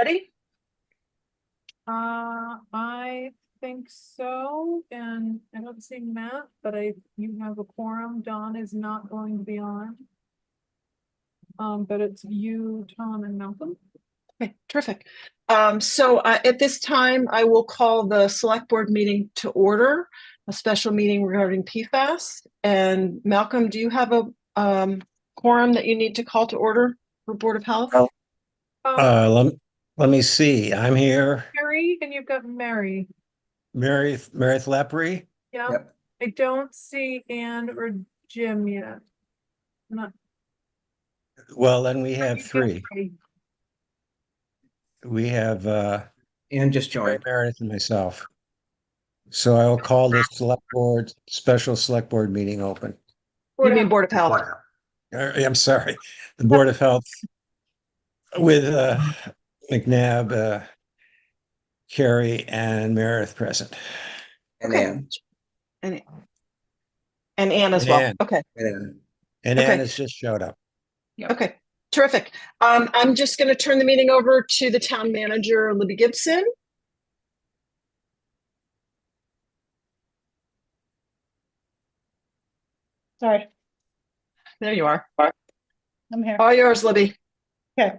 ready? I think so, and I don't see Matt, but you have a quorum. Dawn is not going to be on. But it's you, Tom, and Malcolm. Okay, terrific. So at this time, I will call the select board meeting to order, a special meeting regarding PFAS. And Malcolm, do you have a quorum that you need to call to order for Board of Health? Let me see. I'm here. Mary, and you've got Mary. Meredith Lepre. Yeah. Yep. I don't see Ann or Jim yet. Not. Well, then we have three. We have And just joined. Meredith and myself. So I'll call this special select board meeting open. You mean Board of Health? I'm sorry, the Board of Health with McNabb, Carrie, and Meredith present. And Okay. Ann. And Ann as And well. Ann. Okay. And Okay. Ann has just showed up. Okay. Terrific. I'm just going to turn the meeting over to the town manager, Libby Gibson. Sorry, There you are. I'm here. All yours, Libby. Okay.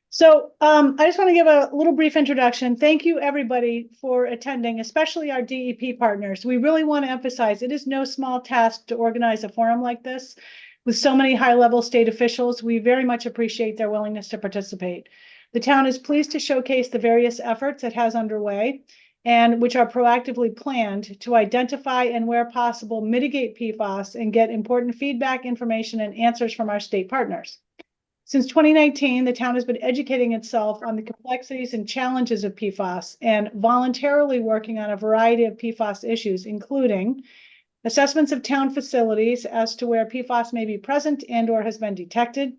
So I just want to give a little brief introduction. Thank you, everybody, for attending, especially our DEP partners. We really want to emphasize it is no small task to organize a forum like this with so many high-level state officials. We very much appreciate their willingness to participate. The town is pleased to showcase the various efforts it has underway and which are proactively planned to identify and, where possible, mitigate PFAS and get important feedback, information, and answers from our state partners. Since 2019, the town has been educating itself on the complexities and challenges of PFAS and voluntarily working on a variety of PFAS issues, including assessments of town facilities as to where PFAS may be present and or has been detected,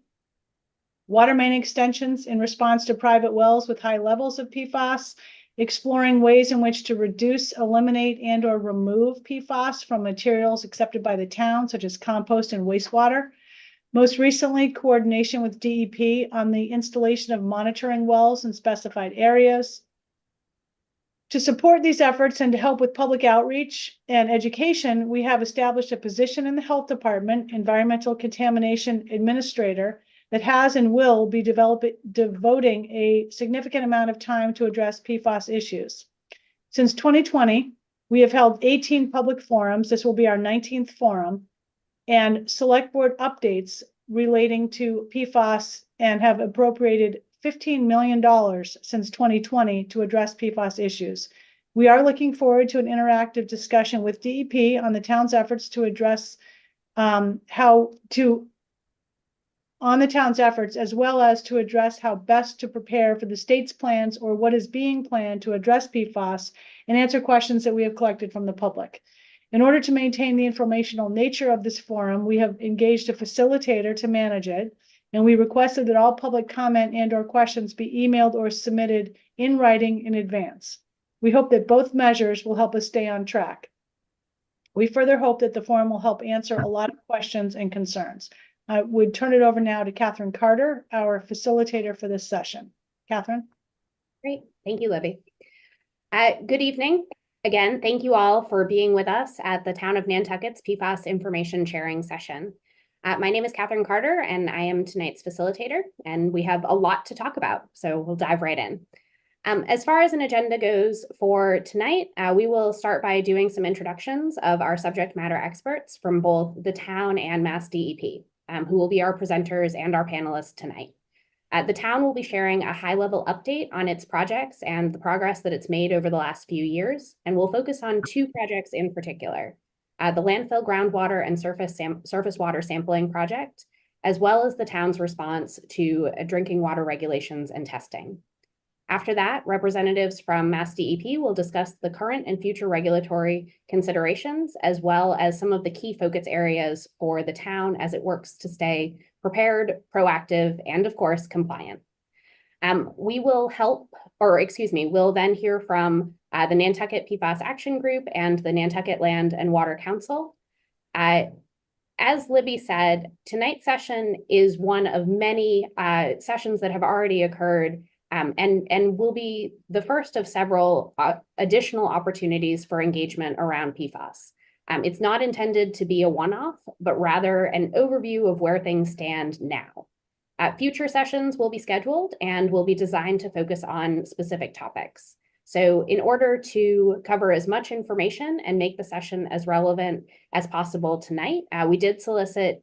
water main extensions in response to private wells with high levels of PFAS, exploring ways in which to reduce, eliminate, and or remove PFAS from materials accepted by the town, such as compost and wastewater. Most recently, coordination with DEP on the installation of monitoring wells in specified areas. To support these efforts and to help with public outreach and education, we have established a position in the Health Department, Environmental Contamination Administrator, that has and will be devoting a significant amount of time to address PFAS issues. Since 2020, we have held 18 public forums. This will be our 19th forum, and select board updates relating to PFAS, and have appropriated $15 million since 2020 to address PFAS issues. We are looking forward to an interactive discussion with DEP on the town's efforts to address as well as to address how best to prepare for the state's plans or what is being planned to address PFAS, and answer questions that we have collected from the public. In order to maintain the informational nature of this forum, we have engaged a facilitator to manage it, and we requested that all public comment and or questions be emailed or submitted in writing in advance. We hope that both measures will help us stay on track. We further hope that the forum will help answer a lot of questions and concerns. I would turn it over now to Catherine Carter, our facilitator for this session. Catherine. Great, thank you, Libby. Good evening. Again, thank you all for being with us at the Town of Nantucket's PFAS information sharing session. My name is Catherine Carter, and I am tonight's facilitator, and we have a lot to talk about, so we'll dive right in. As far as an agenda goes for tonight, we will start by doing some introductions of our subject matter experts from both the town and Mass DEP, who will be our presenters and our panelists tonight. The town will be sharing a high-level update on its projects and the progress that it's made over the last few years, and we'll focus on two projects in particular, the landfill groundwater and surface water sampling project, as well as the town's response to drinking water regulations and testing. After that, representatives from Mass DEP will discuss the current and future regulatory considerations, as well as some of the key focus areas for the town as it works to stay prepared, proactive, and of course, compliant. We'll then hear from the Nantucket PFAS Action Group and the Nantucket Land and Water Council. As Libby said, tonight's session is one of many sessions that have already occurred and will be the first of several additional opportunities for engagement around PFAS. It's not intended to be a one-off, but rather an overview of where things stand now. Future sessions will be scheduled and will be designed to focus on specific topics. So in order to cover as much information and make the session as relevant as possible tonight, we did solicit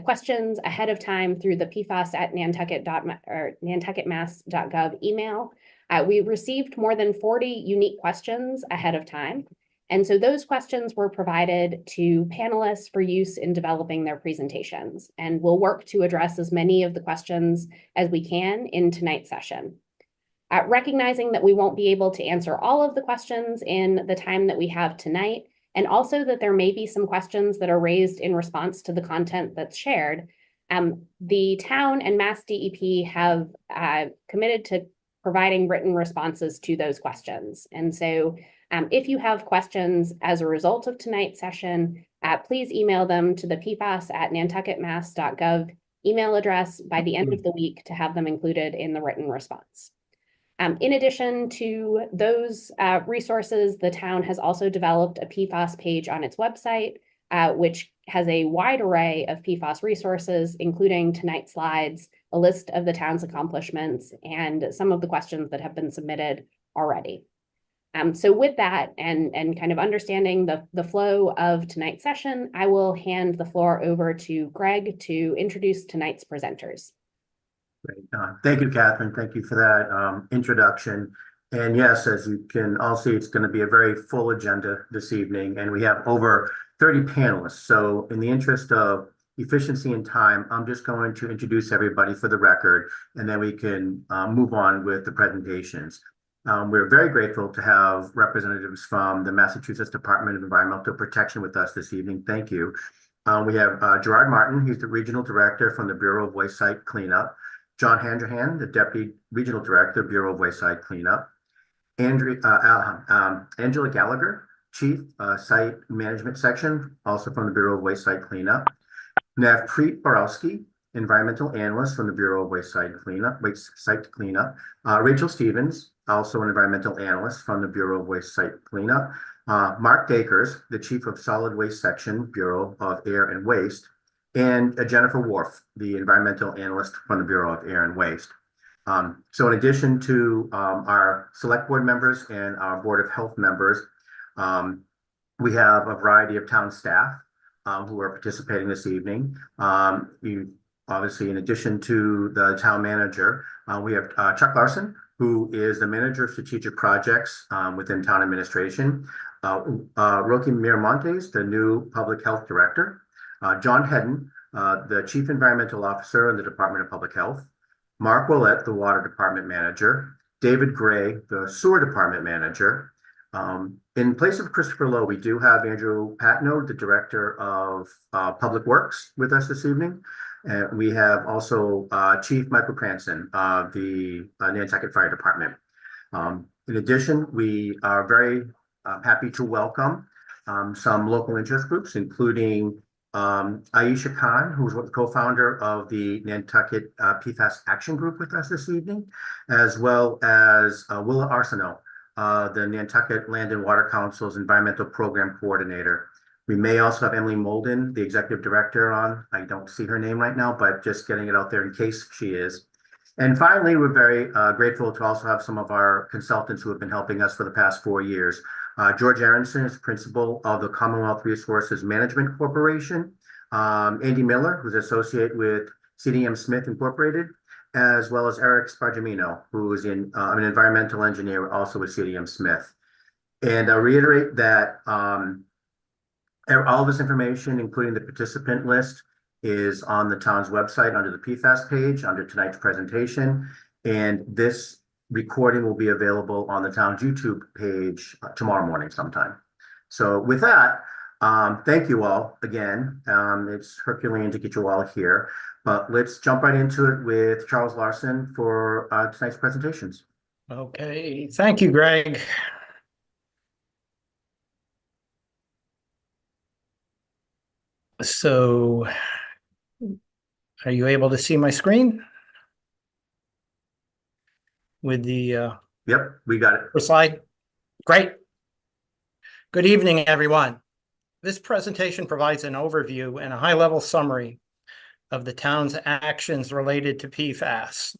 questions ahead of time through the PFAS at nantucketmass.gov email. We received more than 40 unique questions ahead of time. And so those questions were provided to panelists for use in developing their presentations. And we'll work to address as many of the questions as we can in tonight's session. Recognizing that we won't be able to answer all of the questions in the time that we have tonight, and also that there may be some questions that are raised in response to the content that's shared, the town and Mass DEP have committed to providing written responses to those questions. And so if you have questions as a result of tonight's session, please email them to the PFAS at nantucketmass.gov email address by the end of the week to have them included in the written response. In addition to those resources, the town has also developed a PFAS page on its website, which has a wide array of PFAS resources, including tonight's slides, a list of the town's accomplishments, and some of the questions that have been submitted already. So with that, and kind of understanding the flow of tonight's session, I will hand the floor over to Greg to introduce tonight's presenters. Great. Thank you, Catherine. Thank you for that introduction. And yes, as you can all see, it's going to be a very full agenda this evening, and we have over 30 panelists. So in the interest of efficiency and time, I'm just going to introduce everybody for the record, and then we can move on with the presentations. We're very grateful to have representatives from the Massachusetts Department of Environmental Protection with us this evening. Thank you. We have Gerard Martin, he's the Regional Director from the Bureau of Waste Site Cleanup. John Handrahan, the Deputy Regional Director, Bureau of Waste Site Cleanup. Angela Gallagher, Chief Site Management Section, also from the Bureau of Waste Site Cleanup. Navpreet Borowski, Environmental Analyst from the Bureau of Waste Site Cleanup. Rachel Stevens, also an Environmental Analyst from the Bureau of Waste Site Cleanup. Mark Dakers, the Chief of Solid Waste Section, Bureau of Air and Waste. And Jennifer Worf, the Environmental Analyst from the Bureau of Air and Waste. So in addition to our Select Board members and our Board of Health members, we have a variety of town staff who are participating this evening. Obviously, in addition to the town manager, we have Chuck Larson, who is the Manager of Strategic Projects within town administration. Roque Miramontes, the new Public Health Director. John Hedden, the Chief Environmental Officer in the Department of Public Health. Mark Willett, the Water Department Manager. David Gray, the Sewer Department Manager. In place of Christopher Lowe, we do have Andrew Patno, the Director of Public Works, with us this evening. And we have also Chief Michael Cranston of the Nantucket Fire Department. In addition, we are very happy to welcome some local interest groups, including Aisha Khan, who's the co-founder of the Nantucket PFAS Action Group with us this evening, as well as Willa Arsenault, the Nantucket Land and Water Council's Environmental Program Coordinator. We may also have Emily Molden, the Executive Director on. I don't see her name right now, but just getting it out there in case she is. And finally, we're very grateful to also have some of our consultants who have been helping us for the past 4 years. George Aronson is principal of the Commonwealth Resources Management Corporation. Andy Miller, who's associate with CDM Smith Incorporated, as well as Eric Spargimino, who is an environmental engineer also with CDM Smith. And I'll reiterate that all of this information, including the participant list, is on the town's website under the PFAS page, under tonight's presentation. And this recording will be available on the town's YouTube page tomorrow morning sometime. So with that, thank you all again. It's Herculean to get you all here, but let's jump right into it with Charles Larson for tonight's presentations. Okay, thank you, Greg. So, are you able to see my screen? with the Yep, we got it. first slide? Great. Good evening, everyone. This presentation provides an overview and a high-level summary of the town's actions related to PFAS.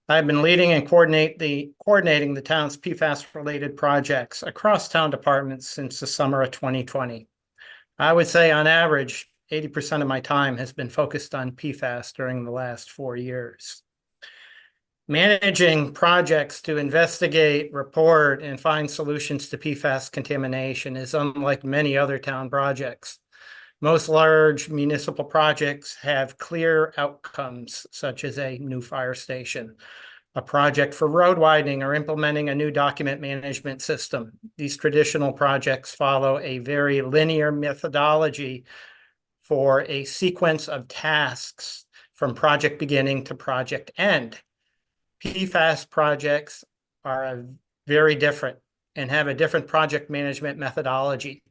I've been leading and coordinating the town's PFAS-related projects across town departments since the summer of 2020. I would say on average, 80% of my time has been focused on PFAS during the last 4 years. Managing projects to investigate, report, and find solutions to PFAS contamination is unlike many other town projects. Most large municipal projects have clear outcomes, such as a new fire station, a project for road widening, or implementing a new document management system. These traditional projects follow a very linear methodology for a sequence of tasks from project beginning to project end. PFAS projects are very different and have a different project management methodology.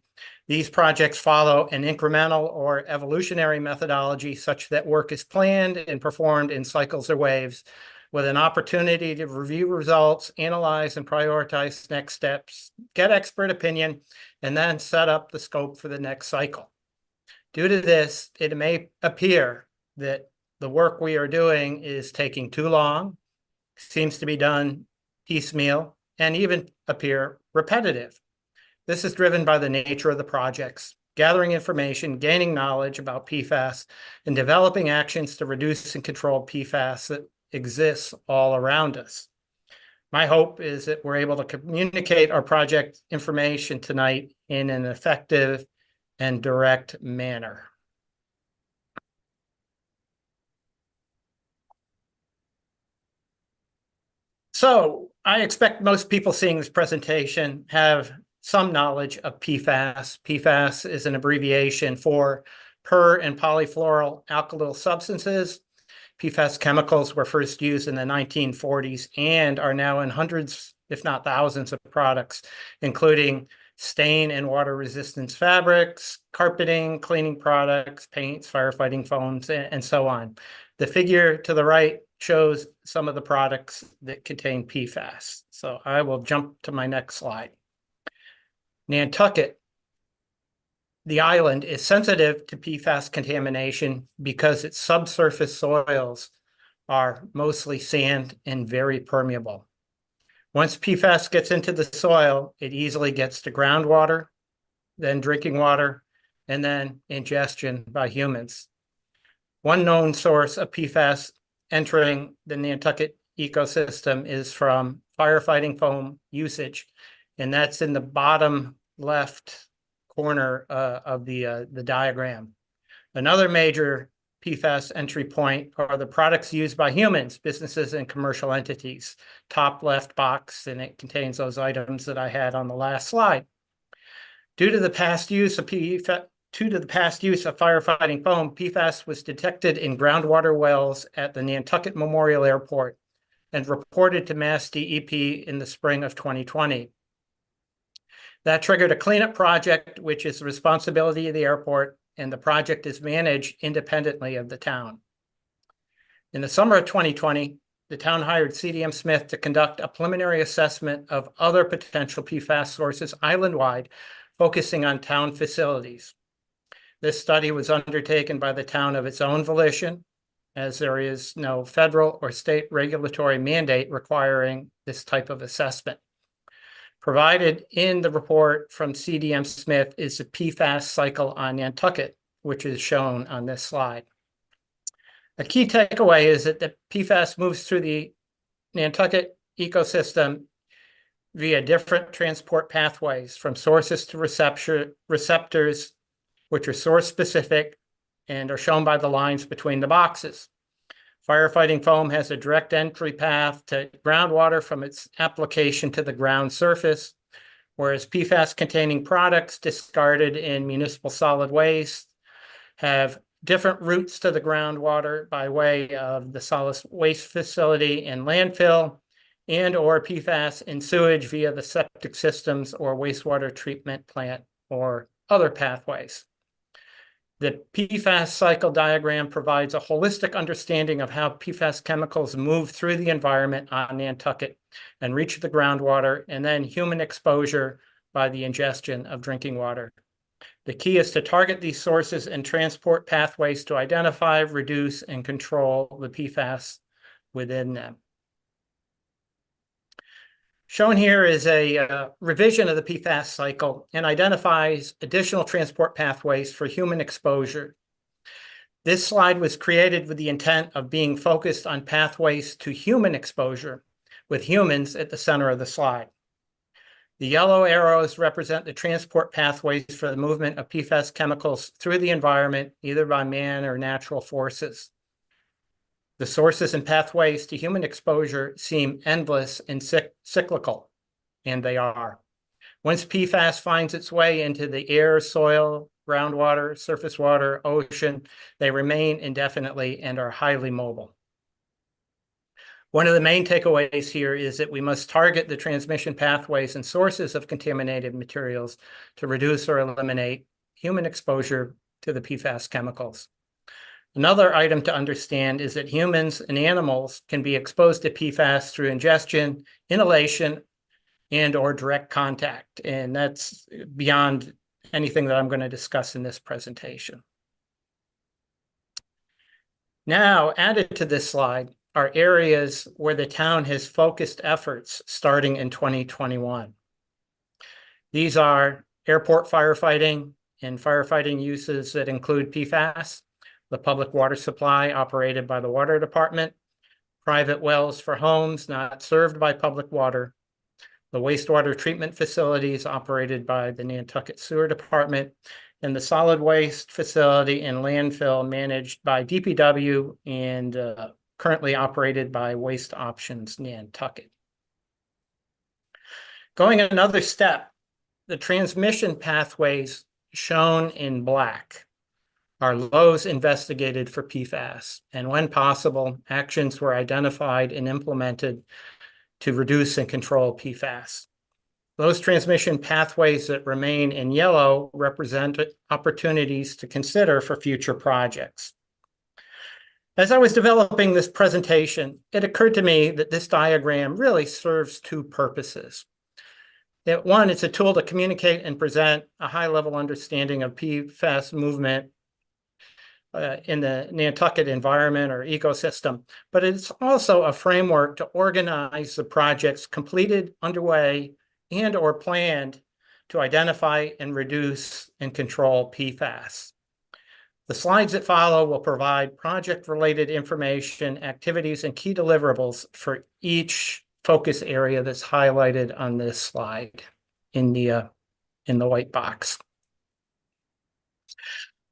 These projects follow an incremental or evolutionary methodology such that work is planned and performed in cycles or waves, with an opportunity to review results, analyze and prioritize next steps, get expert opinion, and then set up the scope for the next cycle. Due to this, it may appear that the work we are doing is taking too long, seems to be done piecemeal, and even appear repetitive. This is driven by the nature of the projects, gathering information, gaining knowledge about PFAS, and developing actions to reduce and control PFAS that exists all around us. My hope is that we're able to communicate our project information tonight in an effective and direct manner. So I expect most people seeing this presentation have some knowledge of PFAS. PFAS is an abbreviation for per and polyfluoral alkyl substances. PFAS chemicals were first used in the 1940s and are now in hundreds, if not thousands, of products, including stain and water resistance fabrics, carpeting, cleaning products, paints, firefighting foams, and so on. The figure to the right shows some of the products that contain PFAS. So I will jump to my next slide. Nantucket, the island, is sensitive to PFAS contamination because its subsurface soils are mostly sand and very permeable. Once PFAS gets into the soil, it easily gets to groundwater, then drinking water, and then ingestion by humans. One known source of PFAS entering the Nantucket ecosystem is from firefighting foam usage, and that's in the bottom left corner of the diagram. Another major PFAS entry point are the products used by humans, businesses, and commercial entities. Top left box, and it contains those items that I had on the last slide. Due to the past use of firefighting foam, PFAS was detected in groundwater wells at the Nantucket Memorial Airport and reported to Mass DEP in the spring of 2020. That triggered a cleanup project, which is the responsibility of the airport, and the project is managed independently of the town. In the summer of 2020, the town hired CDM Smith to conduct a preliminary assessment of other potential PFAS sources island-wide, focusing on town facilities. This study was undertaken by the town of its own volition, as there is no federal or state regulatory mandate requiring this type of assessment. Provided in the report from CDM Smith is the PFAS cycle on Nantucket, which is shown on this slide. A key takeaway is that the PFAS moves through the Nantucket ecosystem via different transport pathways from sources to receptors, which are source specific and are shown by the lines between the boxes. Firefighting foam has a direct entry path to groundwater from its application to the ground surface, whereas PFAS-containing products discarded in municipal solid waste have different routes to the groundwater by way of the solid waste facility and landfill, and or PFAS in sewage via the septic systems or wastewater treatment plant or other pathways. The PFAS cycle diagram provides a holistic understanding of how PFAS chemicals move through the environment on Nantucket and reach the groundwater, and then human exposure by the ingestion of drinking water. The key is to target these sources and transport pathways to identify, reduce, and control the PFAS within them. Shown here is a revision of the PFAS cycle and identifies additional transport pathways for human exposure. This slide was created with the intent of being focused on pathways to human exposure, with humans at the center of the slide. The yellow arrows represent the transport pathways for the movement of PFAS chemicals through the environment, either by man or natural forces. The sources and pathways to human exposure seem endless and cyclical, and they are. Once PFAS finds its way into the air, soil, groundwater, surface water, ocean, they remain indefinitely and are highly mobile. One of the main takeaways here is that we must target the transmission pathways and sources of contaminated materials to reduce or eliminate human exposure to the PFAS chemicals. Another item to understand is that humans and animals can be exposed to PFAS through ingestion, inhalation, and or direct contact. And that's beyond anything that I'm going to discuss in this presentation. Now, added to this slide are areas where the town has focused efforts starting in 2021. These are airport firefighting and firefighting uses that include PFAS, the public water supply operated by the water department, private wells for homes not served by public water, the wastewater treatment facilities operated by the Nantucket Sewer Department, and the solid waste facility and landfill managed by DPW and currently operated by Waste Options Nantucket. Going another step, the transmission pathways shown in black are those investigated for PFAS, and when possible, actions were identified and implemented to reduce and control PFAS. Those transmission pathways that remain in yellow represent opportunities to consider for future projects. As I was developing this presentation, it occurred to me that this diagram really serves two purposes. One, it's a tool to communicate and present a high-level understanding of PFAS movement in the Nantucket environment or ecosystem, but it's also a framework to organize the projects completed, underway, and or planned to identify and reduce and control PFAS. The slides that follow will provide project-related information, activities, and key deliverables for each focus area that's highlighted on this slide in the white box.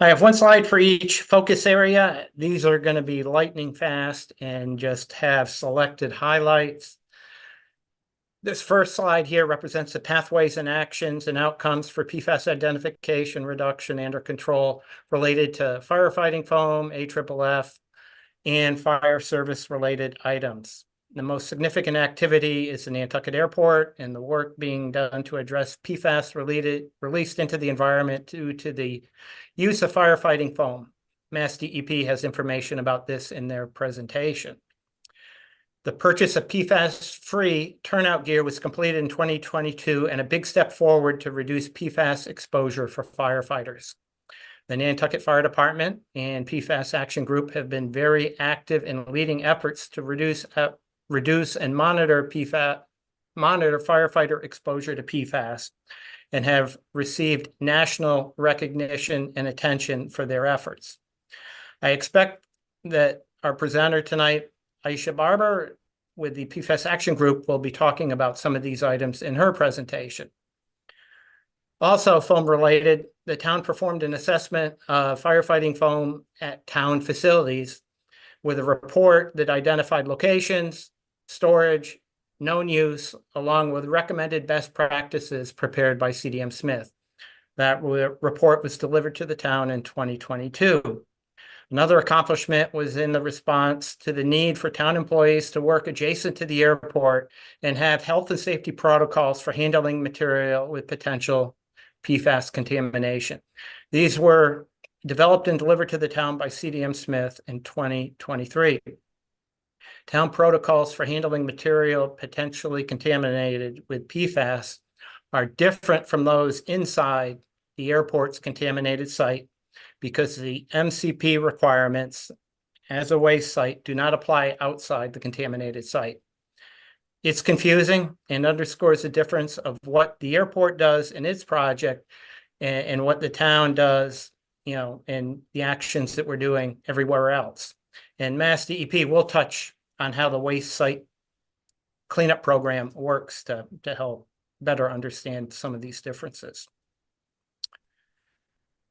I have one slide for each focus area. These are going to be lightning fast and just have selected highlights. This first slide here represents the pathways and actions and outcomes for PFAS identification, reduction, and or control related to firefighting foam, AFFF, and fire service related items. The most significant activity is the Nantucket Airport and the work being done to address PFAS released into the environment due to the use of firefighting foam. Mass DEP has information about this in their presentation. The purchase of PFAS-free turnout gear was completed in 2022 and a big step forward to reduce PFAS exposure for firefighters. The Nantucket Fire Department and PFAS Action Group have been very active in leading efforts to reduce and monitor firefighter exposure to PFAS and have received national recognition and attention for their efforts. I expect that our presenter tonight, Aisha Barber, with the PFAS Action Group, will be talking about some of these items in her presentation. Also foam related, the town performed an assessment of firefighting foam at town facilities with a report that identified locations, storage, known use, along with recommended best practices prepared by CDM Smith. That report was delivered to the town in 2022. Another accomplishment was in the response to the need for town employees to work adjacent to the airport and have health and safety protocols for handling material with potential PFAS contamination. These were developed and delivered to the town by CDM Smith in 2023. Town protocols for handling material potentially contaminated with PFAS are different from those inside the airport's contaminated site because the MCP requirements as a waste site do not apply outside the contaminated site. It's confusing and underscores the difference of what the airport does in its project and what the town does, and the actions that we're doing everywhere else. And Mass DEP will touch on how the waste site cleanup program works to help better understand some of these differences.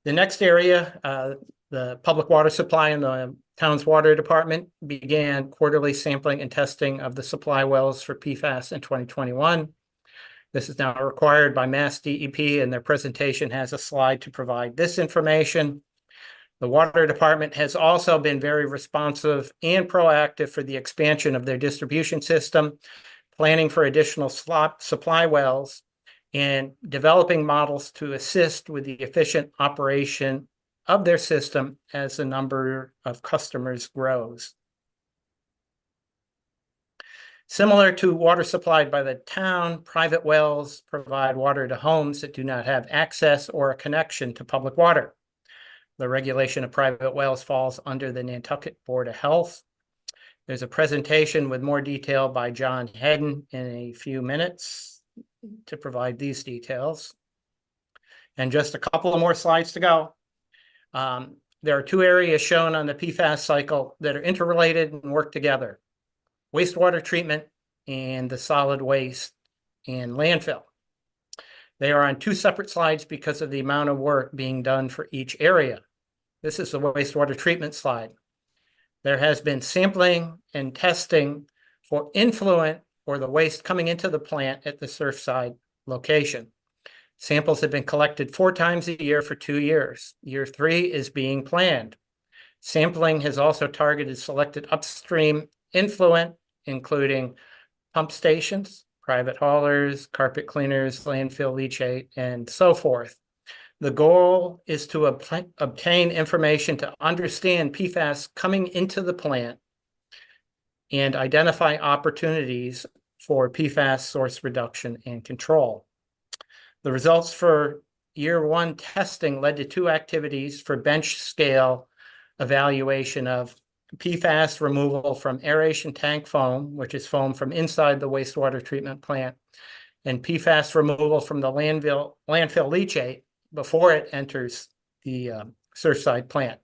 The next area, the public water supply in the town's water department began quarterly sampling and testing of the supply wells for PFAS in 2021. This is now required by Mass DEP, and their presentation has a slide to provide this information. The water department has also been very responsive and proactive for the expansion of their distribution system, planning for additional supply wells, and developing models to assist with the efficient operation of their system as the number of customers grows. Similar to water supplied by the town, private wells provide water to homes that do not have access or a connection to public water. The regulation of private wells falls under the Nantucket Board of Health. There's a presentation with more detail by John Hedden in a few minutes to provide these details. And just a couple of more slides to go. There are two areas shown on the PFAS cycle that are interrelated and work together: wastewater treatment and the solid waste and landfill. They are on two separate slides because of the amount of work being done for each area. This is the wastewater treatment slide. There has been sampling and testing for influent or the waste coming into the plant at the Surfside location. Samples have been collected 4 times a year for 2 years. Year 3 is being planned. Sampling has also targeted selected upstream influent, including pump stations, private haulers, carpet cleaners, landfill leachate, and so forth. The goal is to obtain information to understand PFAS coming into the plant and identify opportunities for PFAS source reduction and control. The results for year 1 testing led to 2 activities for bench scale evaluation of PFAS removal from aeration tank foam, which is foam from inside the wastewater treatment plant, and PFAS removal from the landfill leachate before it enters the Surfside plant.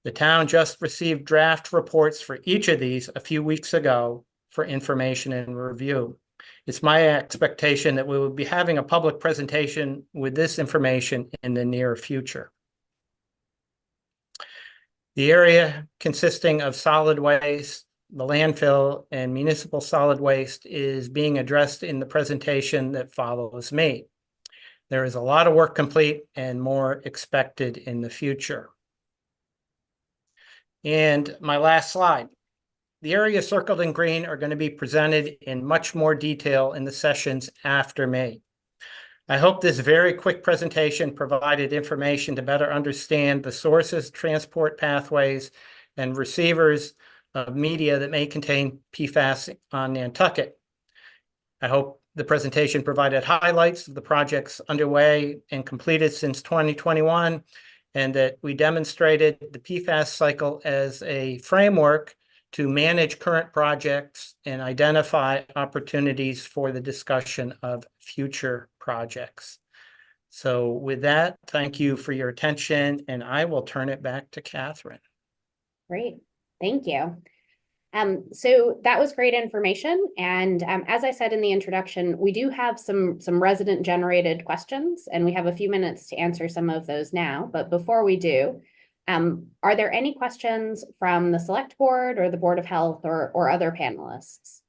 The town just received draft reports for each of these a few weeks ago for information and review. It's my expectation that we will be having a public presentation with this information in the near future. The area consisting of solid waste, the landfill, and municipal solid waste is being addressed in the presentation that follows me. There is a lot of work complete and more expected in the future. And my last slide. The areas circled in green are going to be presented in much more detail in the sessions after me. I hope this very quick presentation provided information to better understand the sources, transport pathways, and receivers of media that may contain PFAS on Nantucket. I hope the presentation provided highlights of the projects underway and completed since 2021, and that we demonstrated the PFAS cycle as a framework to manage current projects and identify opportunities for the discussion of future projects. So with that, thank you for your attention, and I will turn it back to Catherine. Great, thank you. So that was great information. And as I said in the introduction, we do have some resident generated questions, and we have a few minutes to answer some of those now. But before we do, are there any questions from the Select Board or the Board of Health or other panelists?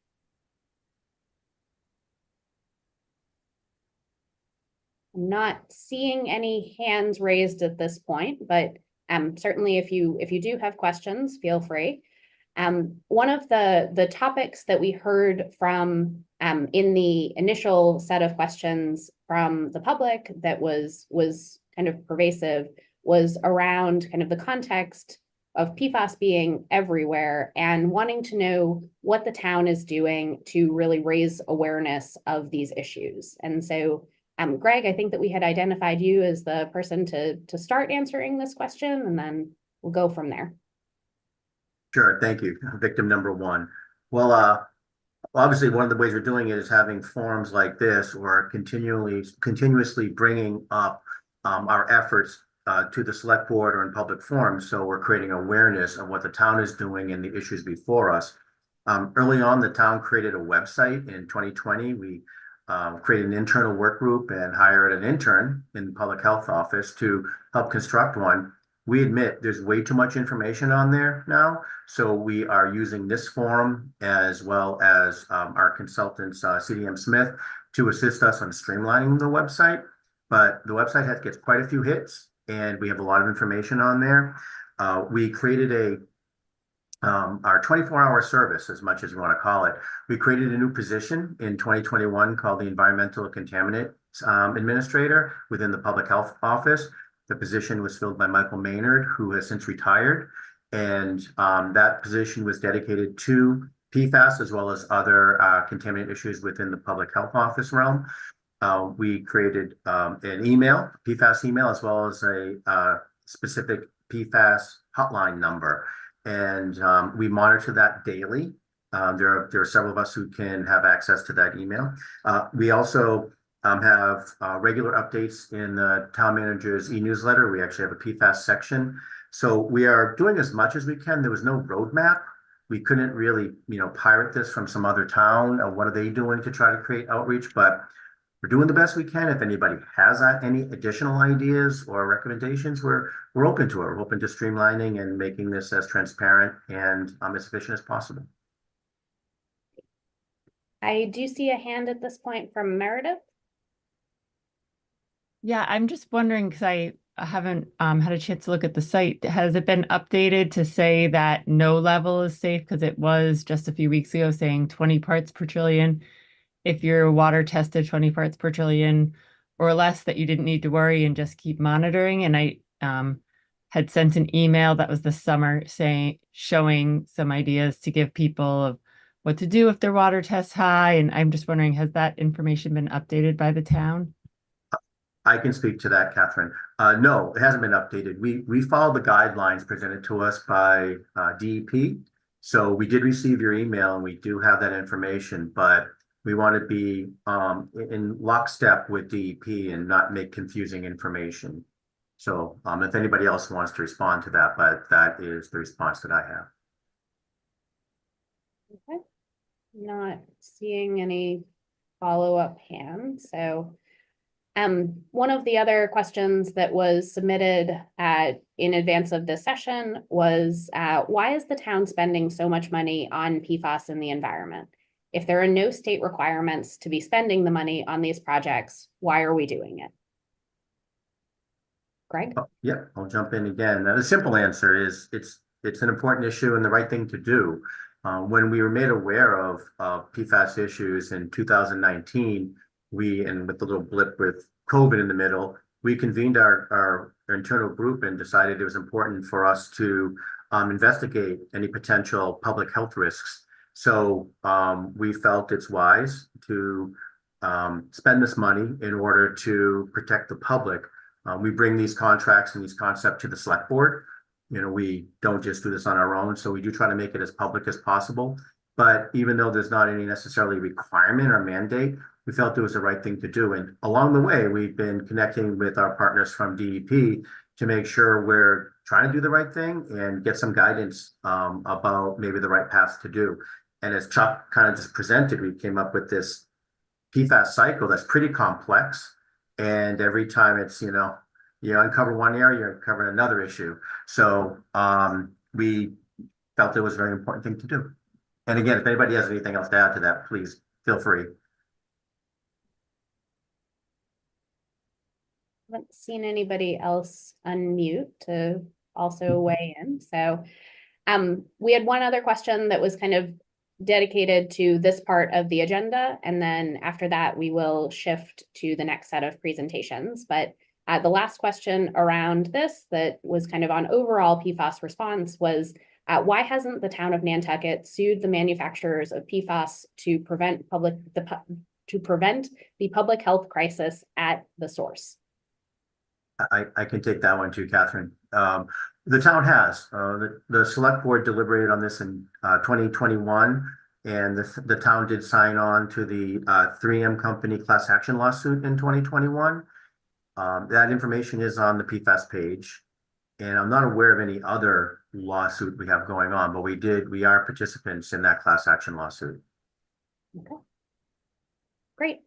I'm not seeing any hands raised at this point, but certainly if you do have questions, feel free. One of the topics that we heard from in the initial set of questions from the public that was kind of pervasive was around kind of the context of PFAS being everywhere and wanting to know what the town is doing to really raise awareness of these issues. And so, Greg, I think that we had identified you as the person to start answering this question, and then we'll go from there. Sure, thank you. Victim number one. Well, obviously, one of the ways we're doing it is having forums like this, or continuously bringing up our efforts to the select board or in public forums. So we're creating awareness of what the town is doing and the issues before us. Early on, the town created a website in 2020. We created an internal work group and hired an intern in the public health office to help construct one. We admit there's way too much information on there now. So we are using this forum as well as our consultants, CDM Smith, to assist us on streamlining the website. But the website gets quite a few hits, and we have a lot of information on there. We created our 24-hour service, as much as you want to call it. We created a new position in 2021 called the Environmental Contaminant Administrator within the Public Health Office. The position was filled by Michael Maynard, who has since retired. And that position was dedicated to PFAS as well as other contaminant issues within the Public Health Office realm. We created an email, PFAS email, as well as a specific PFAS hotline number. And we monitor that daily. There are several of us who can have access to that email. We also have regular updates in the town manager's e-newsletter. We actually have a PFAS section. So we are doing as much as we can. There was no roadmap. We couldn't really, pirate this from some other town. What are they doing to try to create outreach? But we're doing the best we can. If anybody has any additional ideas or recommendations, we're open to it. We're open to streamlining and making this as transparent and as efficient as possible. I do see a hand at this point from Meredith. Yeah, I'm just wondering, because I haven't had a chance to look at the site. Has it been updated to say that no level is safe? Because it was just a few weeks ago saying 20 parts per trillion. If your water tested 20 parts per trillion or less, that you didn't need to worry and just keep monitoring. And I had sent an email that was this summer showing some ideas to give people of what to do if their water tests high. And I'm just wondering, has that information been updated by the town? I can speak to that, Catherine. No, it hasn't been updated. We follow the guidelines presented to us by DEP. So we did receive your email and we do have that information, but we want to be in lockstep with DEP and not make confusing information. So if anybody else wants to respond to that, but that is the response that I have. Okay. Not seeing any follow-up hands. So one of the other questions that was submitted in advance of this session was, why is the town spending so much money on PFAS in the environment? If there are no state requirements to be spending the money on these projects, why are we doing it? Greg? Yeah, I'll jump in again. The simple answer is it's an important issue and the right thing to do. When we were made aware of PFAS issues in 2019, and with the little blip with COVID in the middle, we convened our internal group and decided it was important for us to investigate any potential public health risks. So we felt it's wise to spend this money in order to protect the public. We bring these contracts and these concepts to the select board. We don't just do this on our own, so we do try to make it as public as possible. But even though there's not any necessarily requirement or mandate, we felt it was the right thing to do. And along the way, we've been connecting with our partners from DEP to make sure we're trying to do the right thing and get some guidance about maybe the right paths to do. And as Chuck kind of just presented, we came up with this PFAS cycle that's pretty complex. And every time it's, you uncover one area, you're uncovering another issue. So we felt it was a very important thing to do. And again, if anybody has anything else to add to that, please feel free. Haven't seen anybody else unmute to also weigh in. So we had one other question that was kind of dedicated to this part of the agenda. And then after that, we will shift to the next set of presentations. But The last question around this that was kind of on overall PFAS response was, why hasn't the town of Nantucket sued the manufacturers of PFAS to prevent the public health crisis at the source? I can take that one too, Catherine. The town has. The select board deliberated on this in 2021, and the town did sign on to the 3M company class action lawsuit in 2021. That information is on the PFAS page, and I'm not aware of any other lawsuit we have going on, but we are participants in that class action lawsuit. Okay. Great.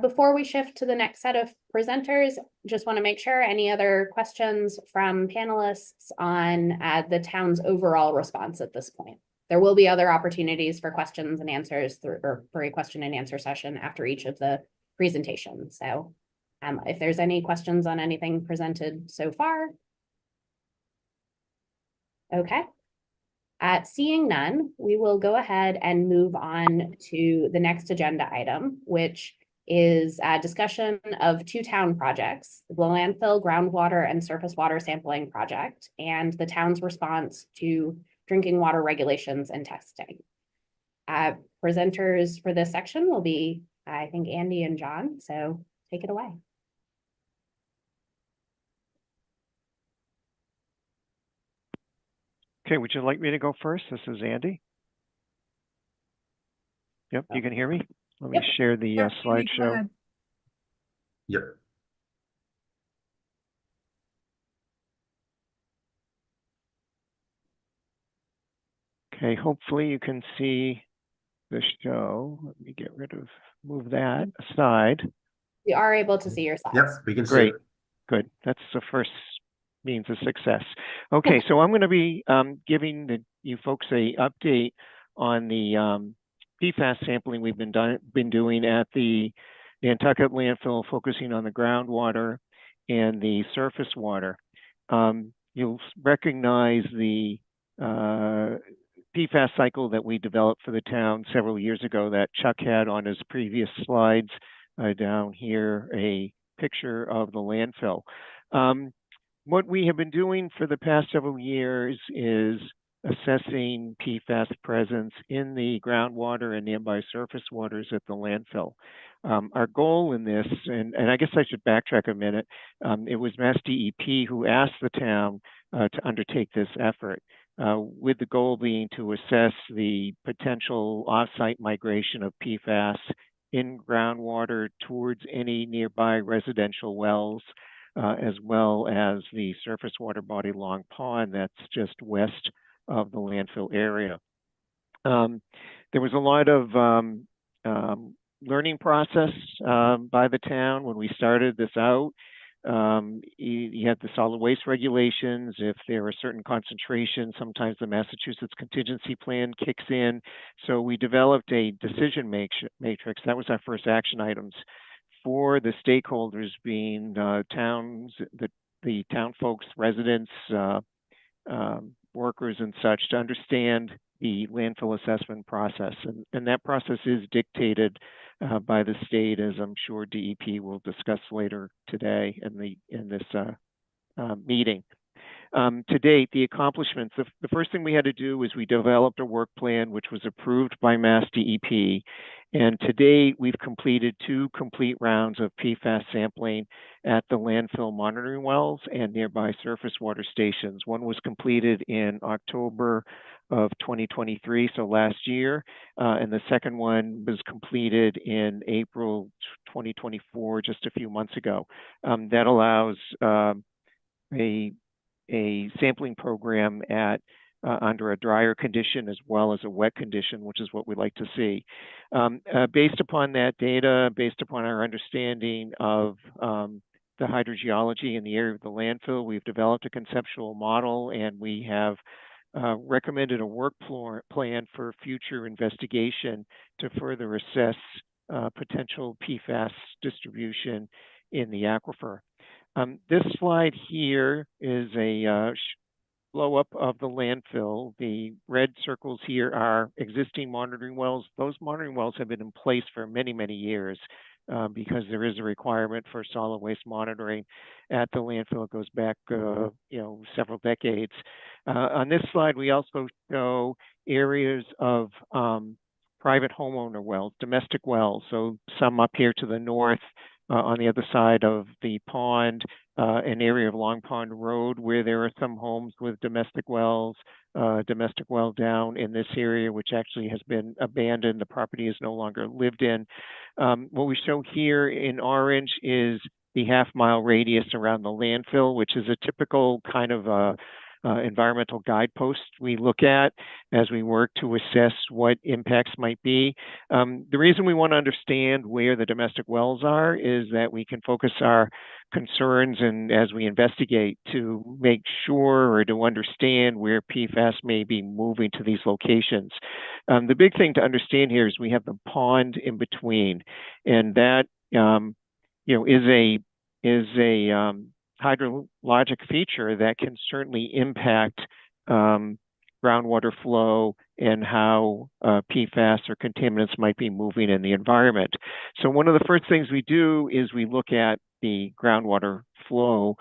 Before we shift to the next set of presenters, just want to make sure any other questions from panelists on the town's overall response at this point. There will be other opportunities for questions and answers or for a question and answer session after each of the presentations. So if there's any questions on anything presented so far. Okay. Seeing none, we will go ahead and move on to the next agenda item, which is a discussion of two town projects, the landfill groundwater and surface water sampling project, and the town's response to drinking water regulations and testing. Presenters for this section will be, I think, Andy and John, so take it away. Okay, would you like me to go first? This is Andy. Yep, you can hear me? Let me share the slideshow. Yep. Okay, hopefully you can see the show. Let me move that aside. We are able to see your slides. Yep, we can see. Great, good. That's the first means of success. Okay, so I'm going to be giving you folks a update on the PFAS sampling we've been doing at the Nantucket landfill, focusing on the groundwater and the surface water. You'll recognize the PFAS cycle that we developed for the town several years ago that Chuck had on his previous slides. Down here, a picture of the landfill. What we have been doing for the past several years is assessing PFAS presence in the groundwater and nearby surface waters at the landfill. Our goal in this, and I guess I should backtrack a minute, it was Mass DEP who asked the town to undertake this effort, with the goal being to assess the potential off-site migration of PFAS in groundwater towards any nearby residential wells, as well as the surface water body Long Pond that's just west of the landfill area. There was a lot of learning process by the town when we started this out. You had the solid waste regulations. If there are certain concentrations, sometimes the Massachusetts contingency plan kicks in. So we developed a decision matrix. That was our first action items for the stakeholders, being towns, the town folks, residents, workers and such, to understand the landfill assessment process. And that process is dictated by the state, as I'm sure DEP will discuss later today in this meeting. To date, the accomplishments, the first thing we had to do was we developed a work plan which was approved by Mass DEP. And to date, we've completed 2 complete rounds of PFAS sampling at the landfill monitoring wells and nearby surface water stations. One was completed in October of 2023, so last year, and the second one was completed in April 2024, just a few months ago. That allows a sampling program at under a drier condition as well as a wet condition, which is what we like to see. Based upon that data, based upon our understanding of the hydrogeology in the area of the landfill, we've developed a conceptual model, and we have recommended a work plan for future investigation to further assess potential PFAS distribution in the aquifer. This slide here is a blow up of the landfill. The red circles here are existing monitoring wells. Those monitoring wells have been in place for many, many years. because there is a requirement for solid waste monitoring at the landfill. It goes back, several decades. On this slide, we also show areas of private homeowner wells, domestic wells. So some up here to the north, on the other side of the pond, an area of Long Pond Road where there are some homes with domestic wells, domestic well down in this area, which actually has been abandoned. The property is no longer lived in. What we show here in orange is the half-mile radius around the landfill, which is a typical kind of environmental guidepost we look at as we work to assess what impacts might be. The reason we want to understand where the domestic wells are is that we can focus our concerns and as we investigate to make sure or to understand where PFAS may be moving to these locations. The big thing to understand here is we have the pond in between, and that is a hydrologic feature that can certainly impact groundwater flow and how PFAS or contaminants might be moving in the environment. So one of the first things we do is we look at the groundwater flow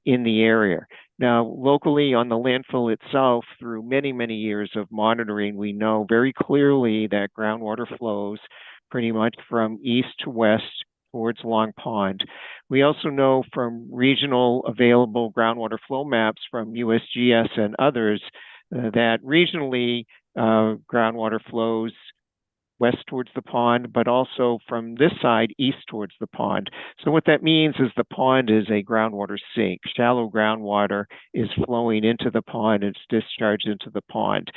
in the area. Now, locally on the landfill itself, through many, many years of monitoring, we know very clearly that groundwater flows pretty much from east to west towards Long Pond. We also know from regional available groundwater flow maps from USGS and others that regionally groundwater flows west towards the pond, but also from this side east towards the pond. So what that means is the pond is a groundwater sink. Shallow groundwater is flowing into the pond, it's discharged into the pond.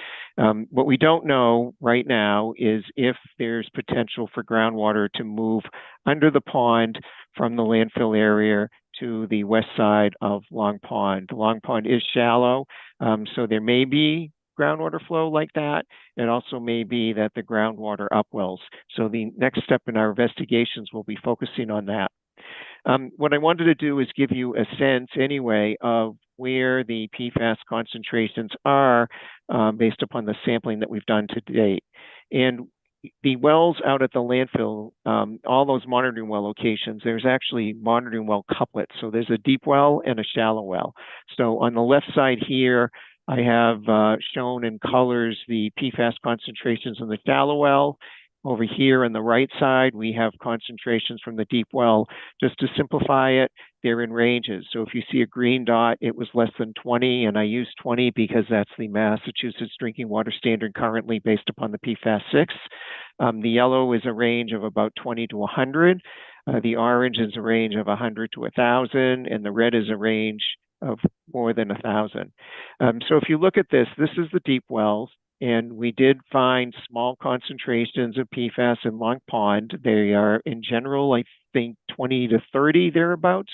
What we don't know right now is if there's potential for groundwater to move under the pond from the landfill area to the west side of Long Pond. Long Pond is shallow, so there may be groundwater flow like that. It also may be that the groundwater upwells. So the next step in our investigations will be focusing on that. What I wanted to do is give you a sense anyway of where the PFAS concentrations are based upon the sampling that we've done to date. And the wells out at the landfill, all those monitoring well locations, there's actually monitoring well couplets. So there's a deep well and a shallow well. So on the left side here, I have shown in colors the PFAS concentrations in the shallow well. Over here on the right side, we have concentrations from the deep well. Just to simplify it, they're in ranges. So if you see a green dot, it was less than 20, and I use 20 because that's the Massachusetts drinking water standard currently based upon the PFAS 6. The yellow is a range of about 20 to 100. The orange is a range of 100 to 1,000, and the red is a range of more than 1,000. So if you look at this, this is the deep wells, and we did find small concentrations of PFAS in Long Pond. They are in general, I think 20 to 30 thereabouts.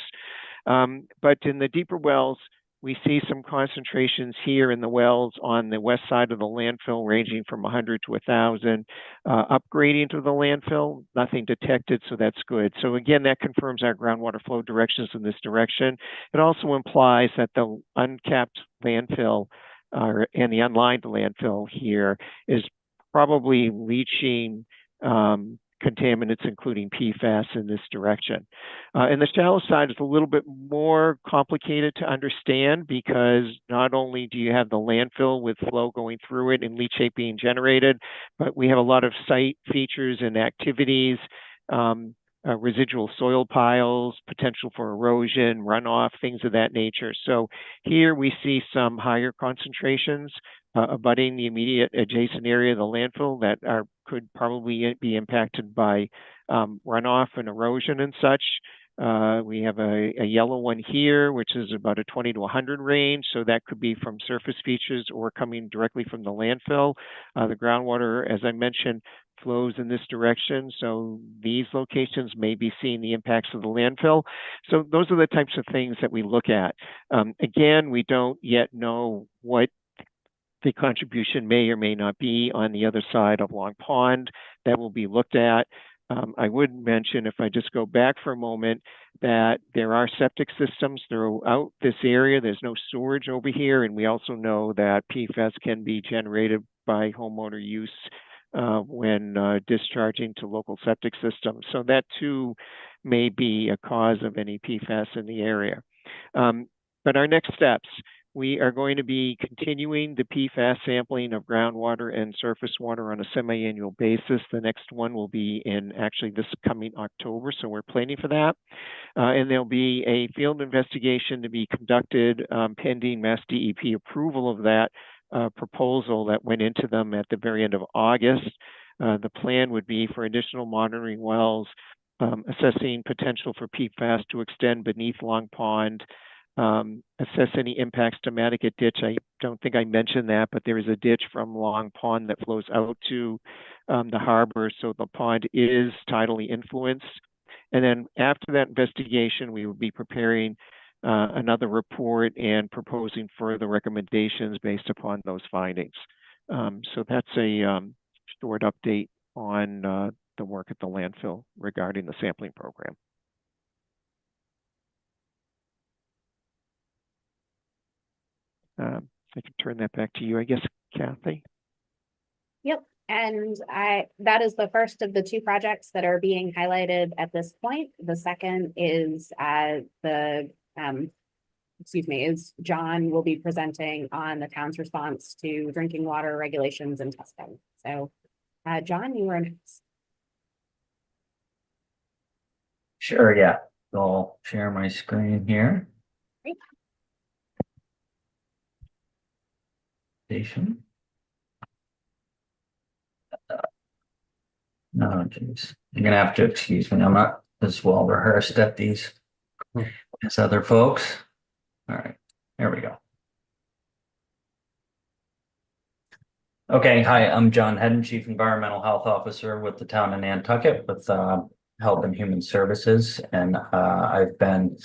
But in the deeper wells, we see some concentrations here in the wells on the west side of the landfill ranging from 100 to 1,000. Upgrading to the landfill, nothing detected, so that's good. So again, that confirms our groundwater flow directions in this direction. It also implies that the uncapped landfill and the unlined landfill here is probably leaching contaminants, including PFAS, in this direction. And the shallow side is a little bit more complicated to understand because not only do you have the landfill with flow going through it and leachate being generated, but we have a lot of site features and activities, residual soil piles, potential for erosion, runoff, things of that nature. So here we see some higher concentrations abutting the immediate adjacent area of the landfill that could probably be impacted by runoff and erosion and such. We have a yellow one here, which is about a 20 to 100 range. So that could be from surface features or coming directly from the landfill. The groundwater, as I mentioned, flows in this direction. So these locations may be seeing the impacts of the landfill. So those are the types of things that we look at. Again, we don't yet know what the contribution may or may not be on the other side of Long Pond. That will be looked at. I would mention, if I just go back for a moment, that there are septic systems throughout this area. There's no storage over here. And we also know that PFAS can be generated by homeowner use when discharging to local septic systems. So that too may be a cause of any PFAS in the area. But our next steps, we are going to be continuing the PFAS sampling of groundwater and surface water on a semi-annual basis. The next one will be in actually this coming October, so we're planning for that. And there'll be a field investigation to be conducted pending Mass DEP approval of that proposal that went into them at the very end of August. The plan would be for additional monitoring wells, assessing potential for PFAS to extend beneath Long Pond, assess any impacts to Nantucket ditch. I don't think I mentioned that, but there is a ditch from Long Pond that flows out to the harbor, so the pond is tidally influenced. And then after that investigation, we will be preparing another report and proposing further recommendations based upon those findings. So that's a short update on the work at the landfill regarding the sampling program. I can turn that back to you, I guess, Kathy. Yep. And that is the first of the two projects that are being highlighted at this point. The second is is John will be presenting on the town's response to drinking water regulations and testing. So John, you are next. Sure, yeah. I'll share my screen here. Great. Station. No, geez. You're gonna have to excuse me. I'm not as well rehearsed at these as other folks. All right, there we go. Okay, hi, I'm John Hedden, Chief Environmental Health Officer with the town of Nantucket with Health and Human Services, and I've been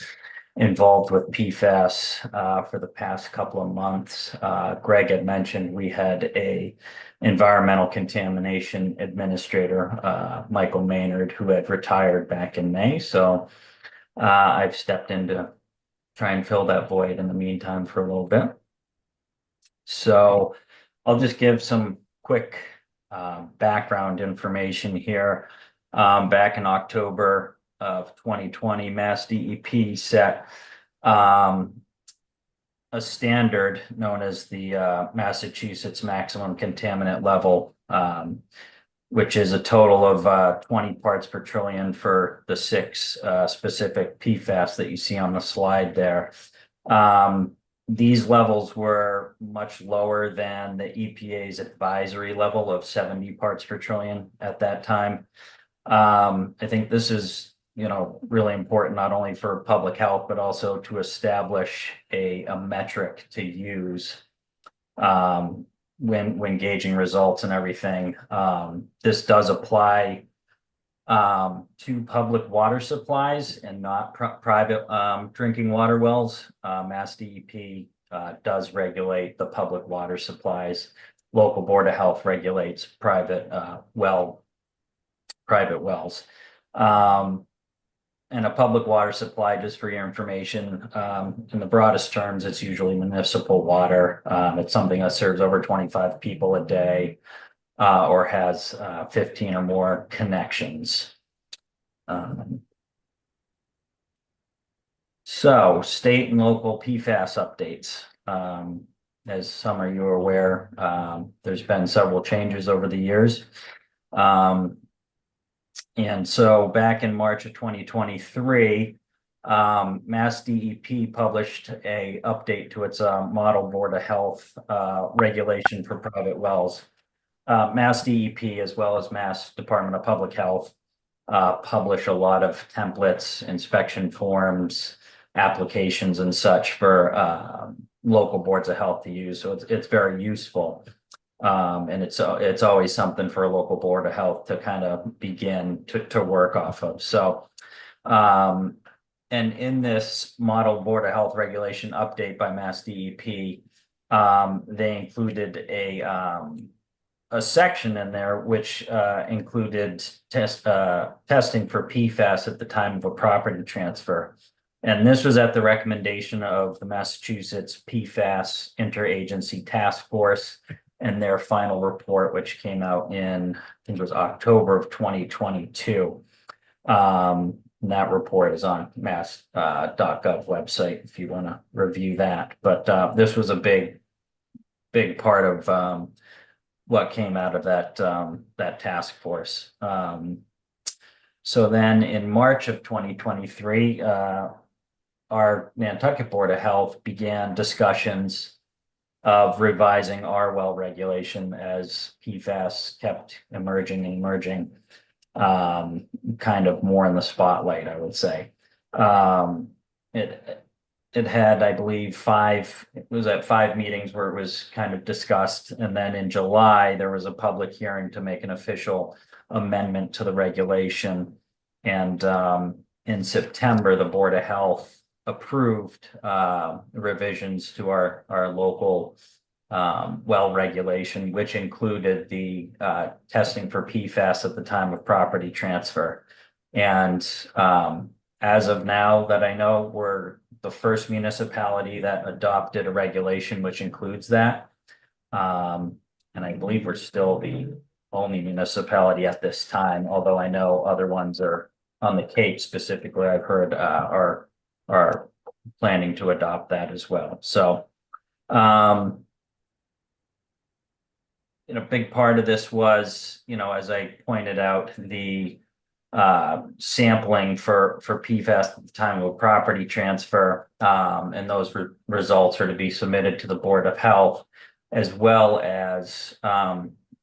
involved with PFAS for the past couple of months. Greg had mentioned we had a environmental contamination administrator, Michael Maynard, who had retired back in May. So I've stepped in to try and fill that void in the meantime for a little bit. So I'll just give some quick background information here. Back in October of 2020, Mass DEP set a standard known as the Massachusetts maximum contaminant level, which is a total of 20 parts per trillion for the 6 specific PFAS that you see on the slide there. These levels were much lower than the EPA's advisory level of 70 parts per trillion at that time. I think this is, really important not only for public health, but also to establish a metric to use when gauging results and everything. This does apply to public water supplies and not private drinking water wells. Mass DEP does regulate the public water supplies. Local Board of Health regulates private wells. And a public water supply, just for your information, in the broadest terms, it's usually municipal water. It's something that serves over 25 people a day or has 15 or more connections. So state and local PFAS updates. As some of you are aware, there's been several changes over the years. And so back in March of 2023, Mass DEP published an update to its Model Board of Health regulation for private wells. Mass DEP, as well as Mass Department of Public Health, publish a lot of templates, inspection forms, applications, and such for local boards of health to use. So it's very useful. And it's always something for a local board of health to kind of begin to work off of. So, and in this Model Board of Health regulation update by Mass DEP, they included a section in there which included testing for PFAS at the time of a property transfer. And this was at the recommendation of the Massachusetts PFAS Interagency Task Force. and their final report, which came out in, I think it was October of 2022. And that report is on mass.gov website if you want to review that. But this was a big part of what came out of that task force. So then in March of 2023, our Nantucket Board of Health began discussions of revising our well regulation as PFAS kept emerging, kind of more in the spotlight, I would say. It had, I believe, it was at 5 meetings where it was kind of discussed. And then in July, there was a public hearing to make an official amendment to the regulation. And in September, the Board of Health approved revisions to our local well regulation, which included the testing for PFAS at the time of property transfer. And as of now that I know, we're the first municipality that adopted a regulation which includes that. And I believe we're still the only municipality at this time, although I know other ones are on the Cape specifically, I've heard are planning to adopt that as well. So a big part of this was, as I pointed out, the sampling for PFAS at the time of a property transfer, and those results are to be submitted to the Board of Health, as well as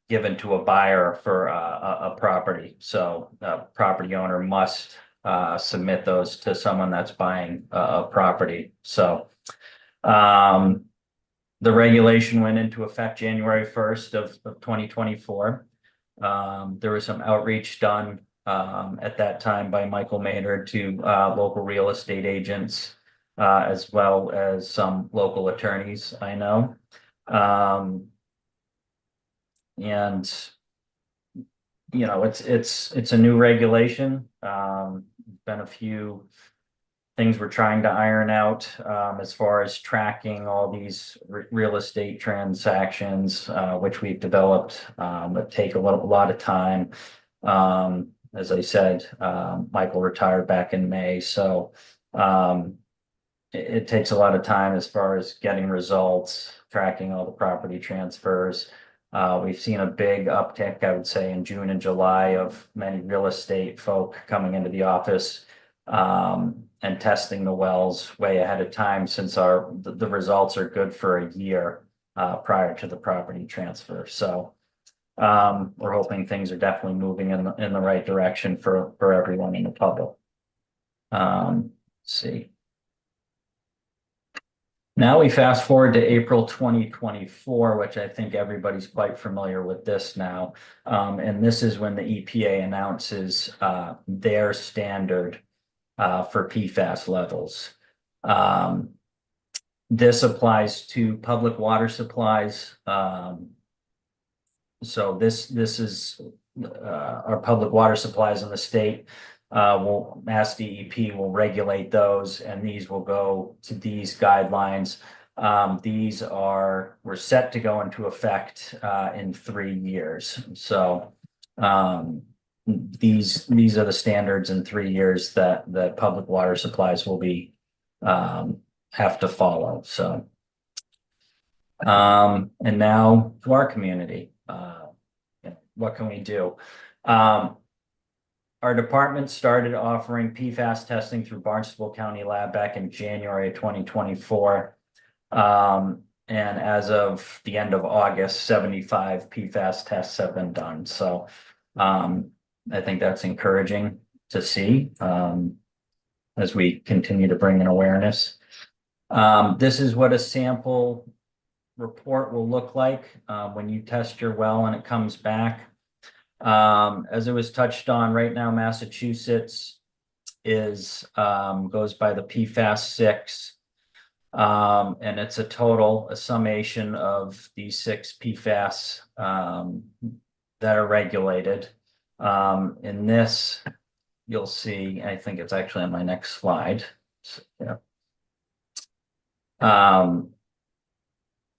given to a buyer for a property. So the property owner must submit those to someone that's buying a property. So the regulation went into effect January 1st of 2024. There was some outreach done at that time by Michael Maynard to local real estate agents, as well as some local attorneys I know. And it's a new regulation. Been a few things we're trying to iron out as far as tracking all these real estate transactions, which we've developed, that take a lot of time. As I said, Michael retired back in May, so it takes a lot of time as far as getting results, tracking all the property transfers. We've seen a big uptick, I would say, in June and July of many real estate folk coming into the office and testing the wells way ahead of time, since the results are good for a year prior to the property transfer. So we're hoping things are definitely moving in the right direction for everyone in the public. Let's see. Now we fast forward to April 2024, which I think everybody's quite familiar with this now. And this is when the EPA announces their standard for PFAS levels. This applies to public water supplies. So this is our public water supplies in the state. Mass DEP will regulate those, and these will go to these guidelines. We're set to go into effect in 3 years. So these are the standards in 3 years that public water supplies will be have to follow. So and now to our community, what can we do? Our department started offering PFAS testing through Barnstable County Lab back in January 2024. And as of the end of August, 75 PFAS tests have been done. So I think that's encouraging to see as we continue to bring in awareness. This is what a sample report will look like when you test your well and it comes back. As it was touched on, right now Massachusetts goes by the PFAS 6, and it's a summation of these 6 PFAS that are regulated. In this, you'll see, I think it's actually on my next slide. So, yeah.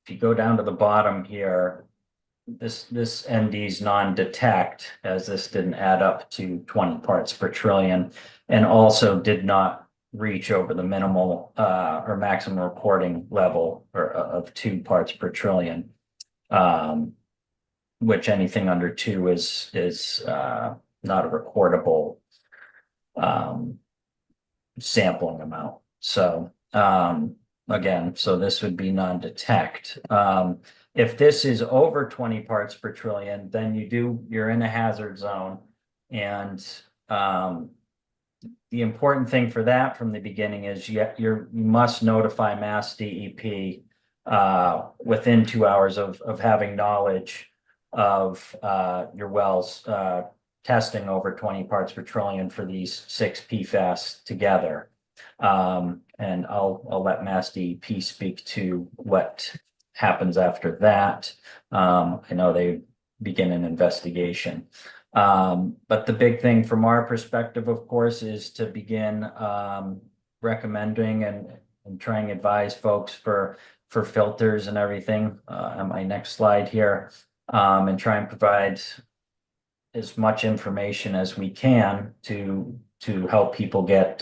If you go down to the bottom here, this ND's non-detect, as this didn't add up to 20 parts per trillion, and also did not reach over the minimal or maximum reporting level of 2 parts per trillion. Which anything under 2 is not a recordable sampling amount. So again, so this would be non-detect. If this is over 20 parts per trillion, then you're in a hazard zone. And the important thing for that from the beginning is you must notify Mass DEP within 2 hours of having knowledge of your wells testing over 20 parts per trillion for these 6 PFAS together. And I'll let Mass DEP speak to what happens after that. I know they begin an investigation. But the big thing from our perspective, of course, is to begin recommending and trying to advise folks for filters and everything on my next slide here, and try and provide as much information as we can to help people get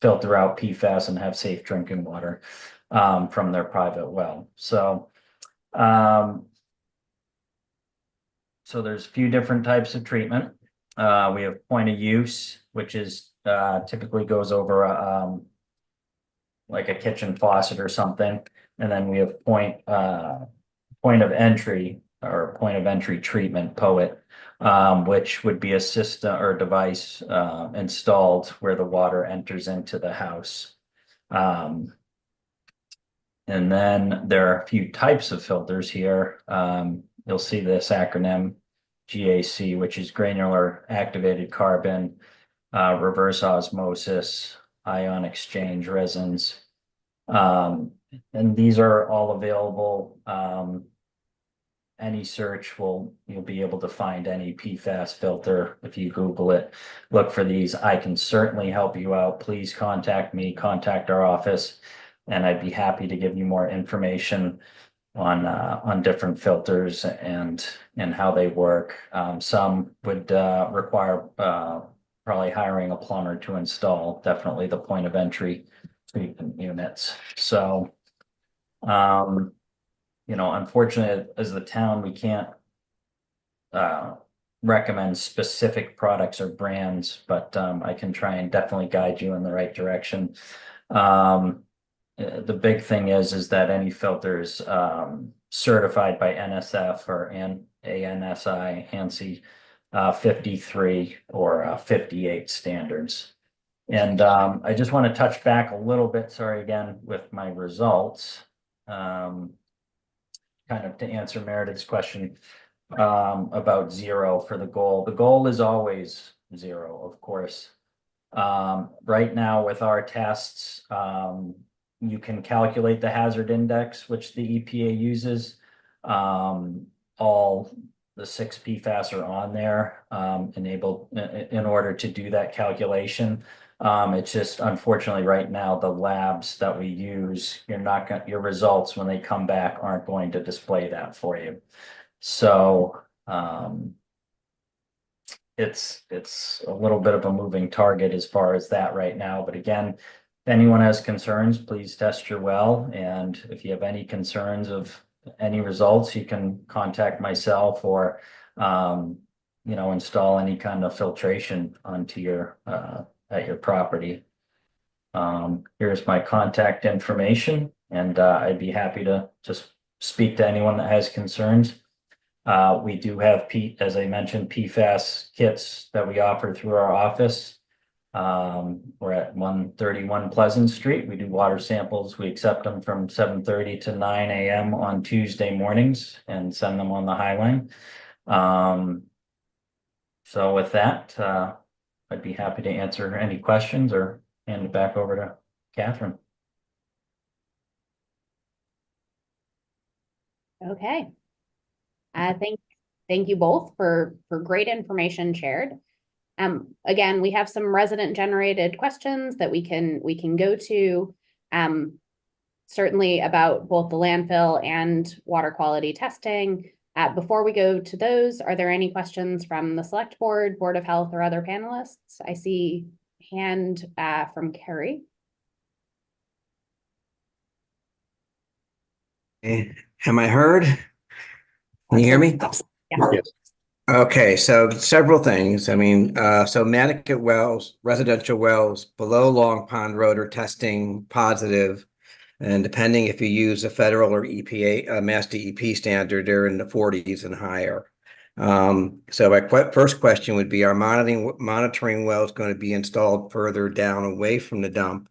filter out PFAS and have safe drinking water from their private well. So there's a few different types of treatment. We have point of use, which is typically goes over like a kitchen faucet or something. And then we have point of entry or point of entry treatment, POET, which would be a system or device installed where the water enters into the house. And then there are a few types of filters here. You'll see this acronym GAC, which is granular activated carbon, reverse osmosis, ion exchange resins. And these are all available. Any search you'll be able to find any PFAS filter. If you Google it, look for these. I can certainly help you out. Please contact me, contact our office, and I'd be happy to give you more information on different filters and how they work. Some would require probably hiring a plumber to install, definitely the point of entry treatment units. So, unfortunately, as the town, we can't recommend specific products or brands, but I can try and definitely guide you in the right direction. The big thing is that any filters certified by NSF or ANSI, ANSI 53 or 58 standards. And I just want to touch back a little bit, sorry again, with my results, kind of to answer Meredith's question about 0 for the goal. The goal is always 0, of course. Right now with our tests, you can calculate the hazard index, which the EPA uses. All the 6 PFAS are on there, enabled in order to do that calculation. It's just unfortunately right now the labs that we use, your results when they come back aren't going to display that for you. So it's a little bit of a moving target as far as that right now. But again, if anyone has concerns, please test your well. And if you have any concerns of any results, you can contact myself or, install any kind of filtration onto your, at your property. Here's my contact information, and I'd be happy to just speak to anyone that has concerns. We do have, as I mentioned, PFAS kits that we offer through our office. We're at 131 Pleasant Street. We do water samples. We accept them from 7:30 to 9 a.m. on Tuesday mornings and send them on the Highline. So with that, I'd be happy to answer any questions or hand it back over to Catherine. Okay. Thank you both for great information shared. Again, we have some resident generated questions that we can go to, certainly about both the landfill and water quality testing. Before we go to those, are there any questions from the Select Board, Board of Health, or other panelists? I see hand from Carrie. Am I heard? Can you hear me? Yeah. Yes. Okay, so several things. I mean, so Nantucket wells, residential wells below Long Pond Road are testing positive. And depending if you use a federal or EPA, Mass DEP standard, they're in the 40s and higher. So my first question would be, are monitoring wells going to be installed further down away from the dump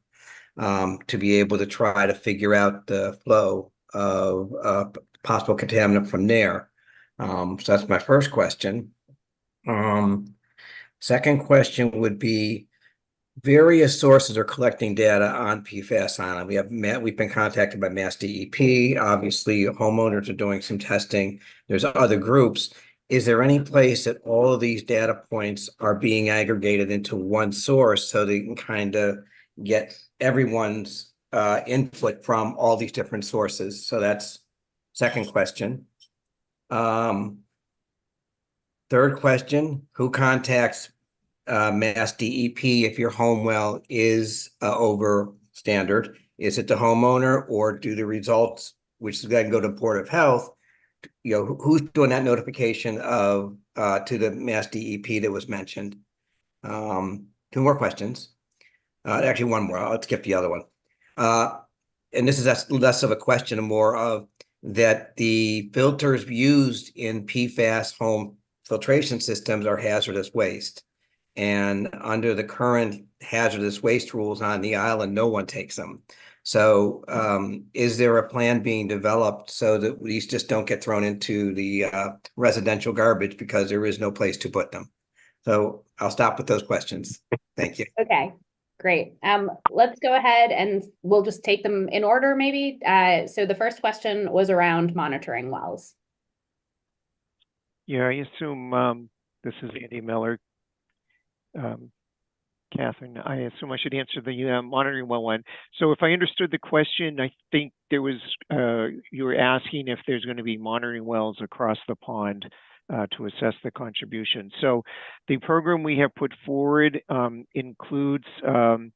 to be able to try to figure out the flow of possible contaminant from there? So that's my first question. Second question would be, various sources are collecting data on PFAS Island. We've been contacted by Mass DEP. Obviously, homeowners are doing some testing. There's other groups. Is there any place that all of these data points are being aggregated into one source so they can kind of get everyone's input from all these different sources? So that's second question. Third question, who contacts Mass DEP if your home well is over standard? Is it the homeowner, or do the results, which is going to go to Board of Health, who's doing that notification of to the Mass DEP that was mentioned? Two more questions. Actually, one more. I'll skip the other one. And this is less of a question and more of that the filters used in PFAS home filtration systems are hazardous waste. And under the current hazardous waste rules on the island, no one takes them. So is there a plan being developed so that these just don't get thrown into the residential garbage because there is no place to put them? So I'll stop with those questions. Thank you. Okay, great. Let's go ahead and we'll just take them in order maybe. So the first question was around monitoring wells. Yeah, I assume this is Andy Miller. Catherine, I assume I should answer the monitoring well one. So if I understood the question, I think there was, you were asking if there's going to be monitoring wells across the pond to assess the contribution. So the program we have put forward includes one,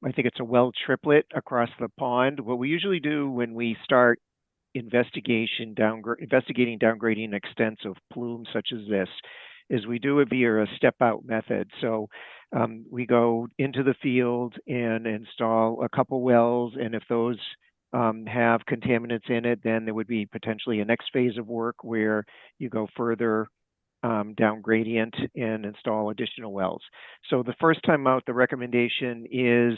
I think it's a well triplet across the pond. What we usually do when we start investigating downgrading extents of plumes such as this is we do it via a step out method. So we go into the field and install a couple wells, and if those have contaminants in it, then there would be potentially a next phase of work where you go further down gradient and install additional wells. So the first time out, the recommendation is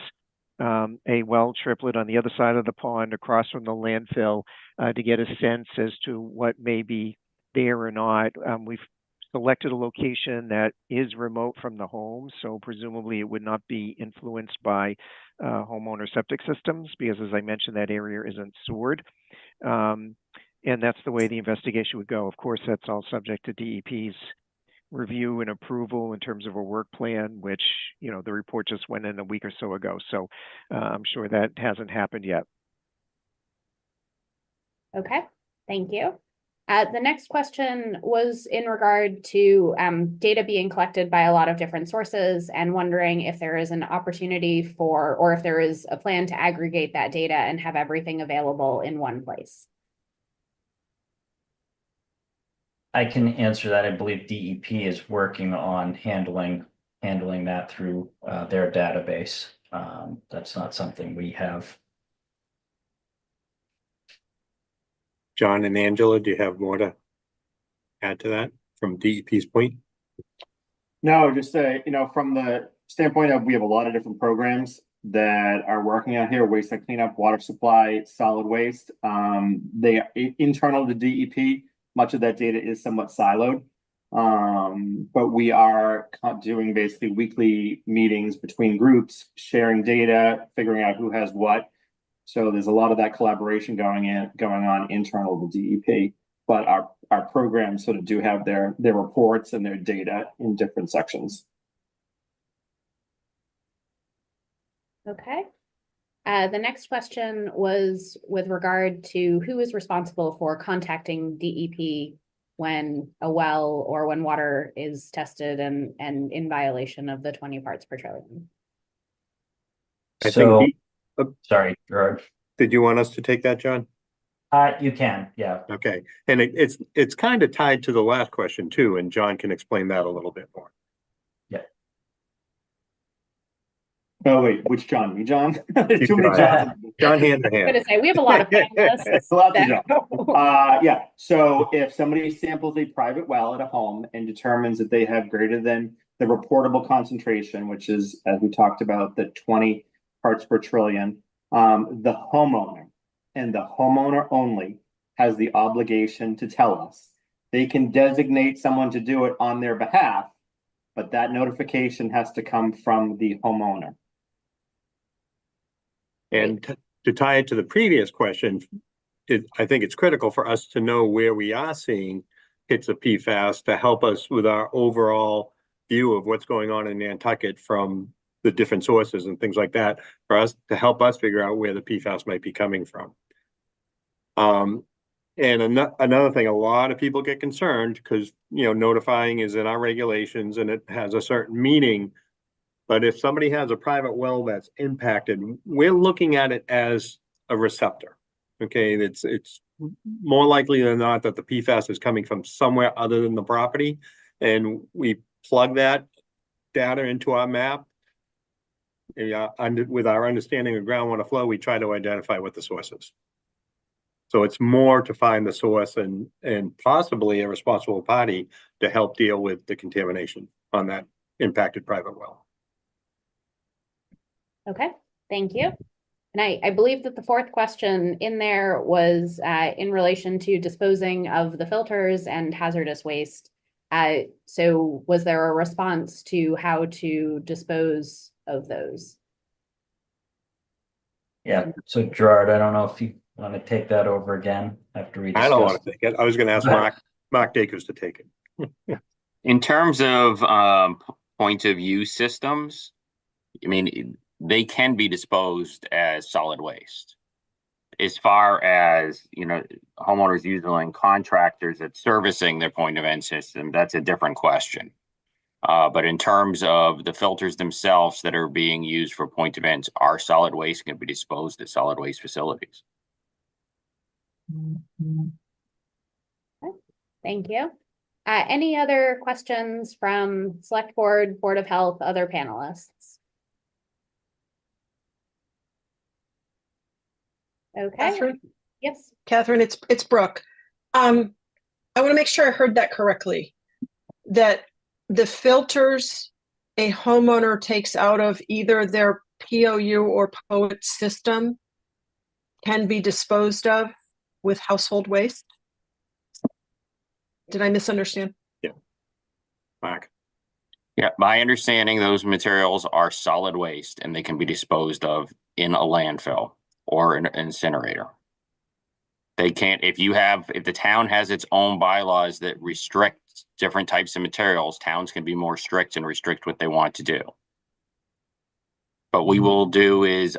a well triplet on the other side of the pond across from the landfill to get a sense as to what may be there or not. We've selected a location that is remote from the home, so presumably it would not be influenced by homeowner septic systems, because as I mentioned, that area isn't sewered. And that's the way the investigation would go. Of course, that's all subject to DEP's review and approval in terms of a work plan, which, the report just went in a week or so ago. So I'm sure that hasn't happened yet. Okay, thank you. The next question was in regard to data being collected by a lot of different sources and wondering if there is an opportunity for, or if there is a plan to aggregate that data and have everything available in one place. I can answer that. I believe DEP is working on handling that through their database. That's not something we have. John and Angela, do you have more to add to that from DEP's point? No, just from the standpoint of, we have a lot of different programs that are working on here: waste and cleanup, water supply, solid waste. They are internal to DEP. Much of that data is somewhat siloed, but we are doing basically weekly meetings between groups, sharing data, figuring out who has what. So there's a lot of that collaboration going on internal to DEP, but our programs sort of do have their reports and their data in different sections. Okay. The next question was with regard to who is responsible for contacting DEP when a well or when water is tested and in violation of the 20 parts per trillion. I So, think, sorry, Gerard. did you want us to take that, John? You can, yeah. Okay, and it's kind of tied to the last question too, and John can explain that a little bit more. Oh, wait, which John? Me, John? There's too many Johns. John hand to I'm gonna hand. say, we have a lot of panelists. It's a lot to that- John. Yeah, so if somebody samples a private well at a home and determines that they have greater than the reportable concentration, which is, as we talked about, the 20 parts per trillion, the homeowner and the homeowner only has the obligation to tell us. They can designate someone to do it on their behalf, but that notification has to come from the homeowner. And to tie it to the previous question, I think it's critical for us to know where we are seeing hits of PFAS to help us with our overall view of what's going on in Nantucket from the different sources and things like that, for us to help us figure out where the PFAS might be coming from. And another thing, a lot of people get concerned because, notifying is in our regulations and it has a certain meaning. But if somebody has a private well that's impacted, we're looking at it as a receptor. Okay, it's more likely than not that the PFAS is coming from somewhere other than the property, and we plug that data into our map. With our understanding of groundwater flow, we try to identify what the source is. So it's more to find the source and possibly a responsible party to help deal with the contamination on that impacted private well. Okay, thank you. And I believe that the fourth question in there was in relation to disposing of the filters and hazardous waste. So was there a response to how to dispose of those? Yeah, so Gerard, I don't know if you want to take that over again after we discuss. I don't want to take it. I was going to ask Mark Dacus to take it. In terms of point of use systems, I mean, they can be disposed as solid waste. As far as, homeowners using contractors at servicing their point of end system, that's a different question. But in terms of the filters themselves that are being used for point of ends, are solid waste can be disposed at solid waste facilities. Thank you. Any other questions from Select Board, Board of Health, other panelists? Okay. Catherine? Yes. Catherine, it's Brooke. I want to make sure I heard that correctly. That the filters a homeowner takes out of either their POU or POET system can be disposed of with household waste? Did I misunderstand? Yeah. Mark. Yeah, my understanding, those materials are solid waste and they can be disposed of in a landfill or an incinerator. They can't, if the town has its own bylaws that restrict different types of materials, towns can be more strict and restrict what they want to do. But we will do is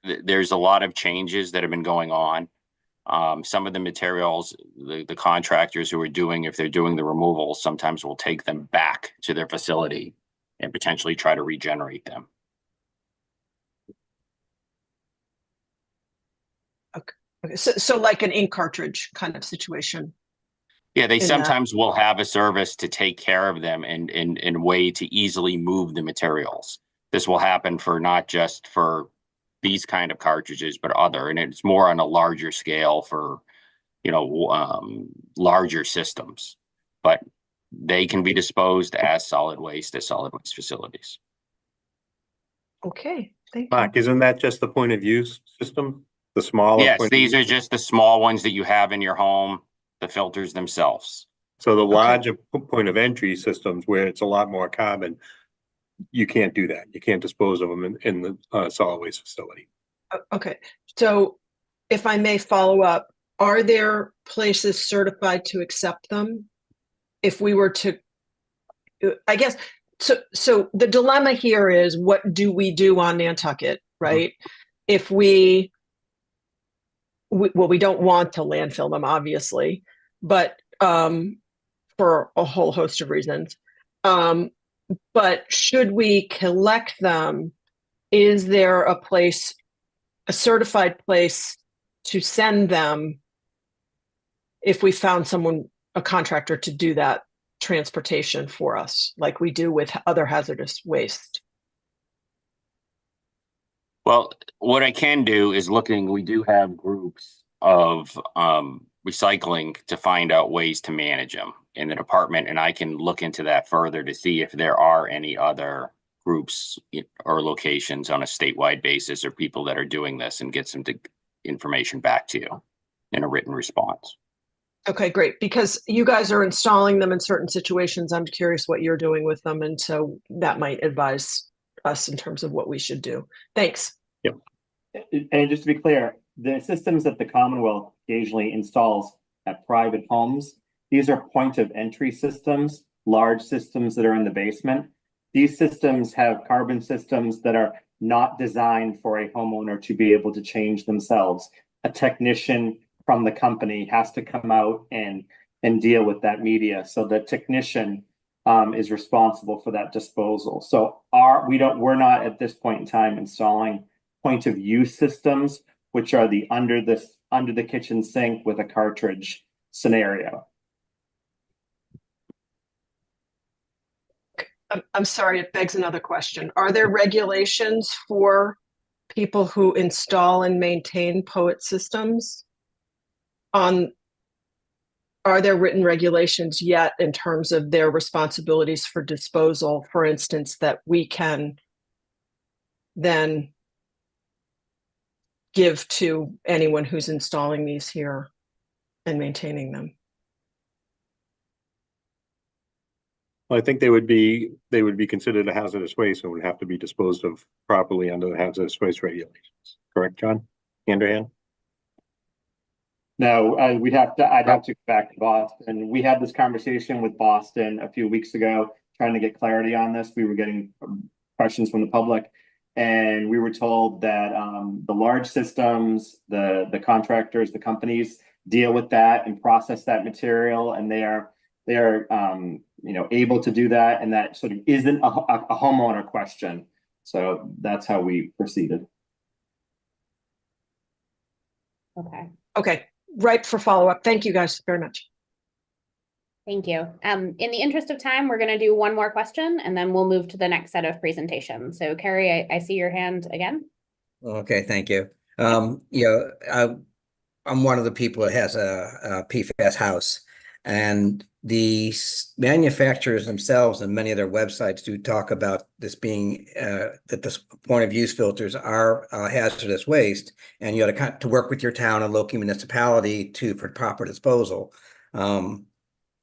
there's a lot of changes that have been going on. Some of the materials, the contractors who are doing, if they're doing the removal, sometimes will take them back to their facility and potentially try to regenerate them. Okay. So like an ink cartridge kind of situation. Yeah, they sometimes will have a service to take care of them and in a way to easily move the materials. This will happen for not just for these kind of cartridges, but other, and it's more on a larger scale for, larger systems, but they can be disposed as solid waste at solid waste facilities. Okay, thank you. Mark, isn't that just the point of use system? The smaller? Yes, these are just the small ones that you have in your home, the filters themselves. So the larger point of entry systems where it's a lot more carbon, you can't do that. You can't dispose of them in the solid waste facility. Okay, so if I may follow up, are there places certified to accept them? If we were to, I guess, so the dilemma here is, what do we do on Nantucket, right? if we well, we don't want to landfill them, obviously, but for a whole host of reasons. But should we collect them? Is there a place, a certified place to send them if we found someone, a contractor, to do that transportation for us, like we do with other hazardous waste? Well, what I can do is we do have groups of recycling to find out ways to manage them in the department, and I can look into that further to see if there are any other groups or locations on a statewide basis or people that are doing this, and get some information back to you in a written response. Okay, great. Because you guys are installing them in certain situations. I'm curious what you're doing with them. And so that might advise us in terms of what we should do. Thanks. Yep. And just to be clear, the systems that the Commonwealth occasionally installs at private homes, these are point of entry systems, large systems that are in the basement. These systems have carbon systems that are not designed for a homeowner to be able to change themselves. A technician from the company has to come out and deal with that media. So the technician is responsible for that disposal. So we're not at this point in time installing point of use systems, which are the under the kitchen sink with a cartridge scenario. I'm sorry, it begs another question. Are there regulations for people who install and maintain POET systems? Are there written regulations yet in terms of their responsibilities for disposal, for instance, that we can then give to anyone who's installing these here and maintaining them? Well, I think they would be considered a hazardous waste and would have to be disposed of properly under the hazardous waste regulations. Correct, John? Hand to hand? No, I'd have to go back to Boston. We had this conversation with Boston a few weeks ago, trying to get clarity on this. We were getting questions from the public, and we were told that the large systems, the contractors, the companies deal with that and process that material, and they are able to do that, and that sort of isn't a homeowner question. So that's how we proceeded. Okay. Ripe for follow-up. Thank you guys very much. Thank you. In the interest of time, we're going to do one more question and then we'll move to the next set of presentations. So Carrie, I see your hand again. Okay, thank you. I'm one of the people that has a PFAS house, and the manufacturers themselves and many of their websites do talk about this being that the point of use filters are hazardous waste, and you got to work with your town and local municipality for proper disposal.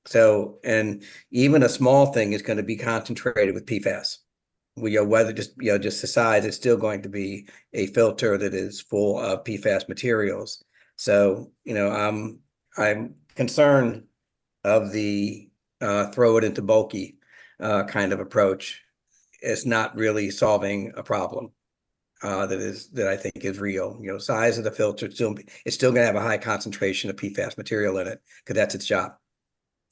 So, and even a small thing is going to be concentrated with PFAS. Whether just the size, it's still going to be a filter that is full of PFAS materials. So, I'm concerned of the throw it into bulky kind of approach. It's not really solving a problem that I think is real. Size of the filter, it's still going to have a high concentration of PFAS material in it because that's its job.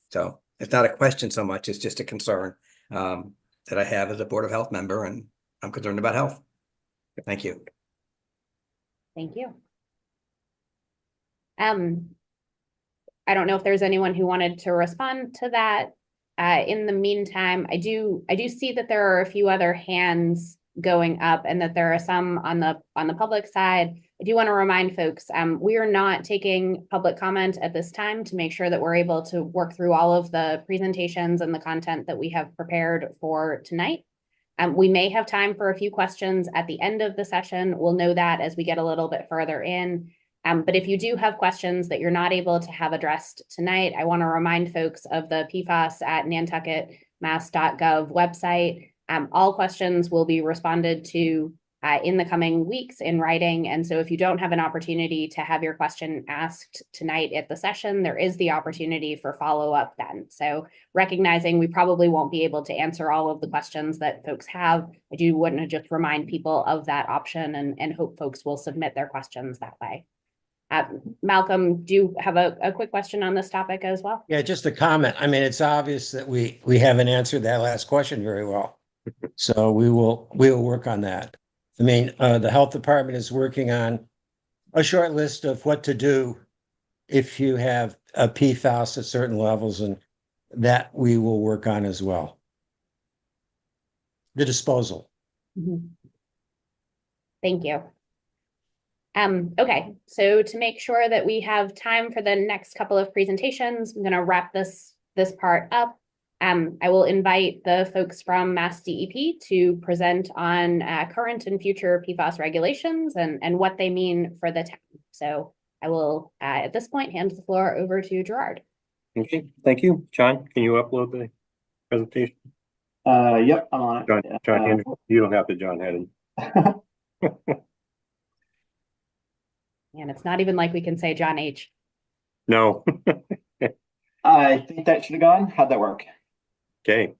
So it's not a question so much; it's just a concern that I have as a Board of Health member, and I'm concerned about health. Thank you. Thank you. I don't know if there's anyone who wanted to respond to that. In the meantime, I do see that there are a few other hands going up and that there are some on the public side. I do want to remind folks, we are not taking public comment at this time to make sure that we're able to work through all of the presentations and the content that we have prepared for tonight. We may have time for a few questions at the end of the session. We'll know that as we get a little bit further in. But if you do have questions that you're not able to have addressed tonight, I want to remind folks of the PFAS at Nantucket mass.gov website. All questions will be responded to in the coming weeks in writing. And so if you don't have an opportunity to have your question asked tonight at the session, there is the opportunity for follow-up then. So recognizing we probably won't be able to answer all of the questions that folks have, I do want to just remind people of that option and hope folks will submit their questions that way. Malcolm, do you have a quick question on this topic as well? Yeah, just a comment. I mean, it's obvious that we haven't answered that last question very well. So we will work on that. I mean, the health department is working on a short list of what to do if you have a PFAS at certain levels, and that we will work on as well. The disposal. Mm-hmm. Thank you. Okay, so to make sure that we have time for the next couple of presentations, I'm going to wrap this part up. I will invite the folks from Mass DEP to present on current and future PFAS regulations and what they mean for the town. So I will, at this point, hand the floor over to Gerard. Okay, thank you. John, can you upload the presentation? Yep, I'm on it. John, you don't have to John Hedden. And it's not even like we can say John H. No. I think that should have gone. How'd that work? Okay,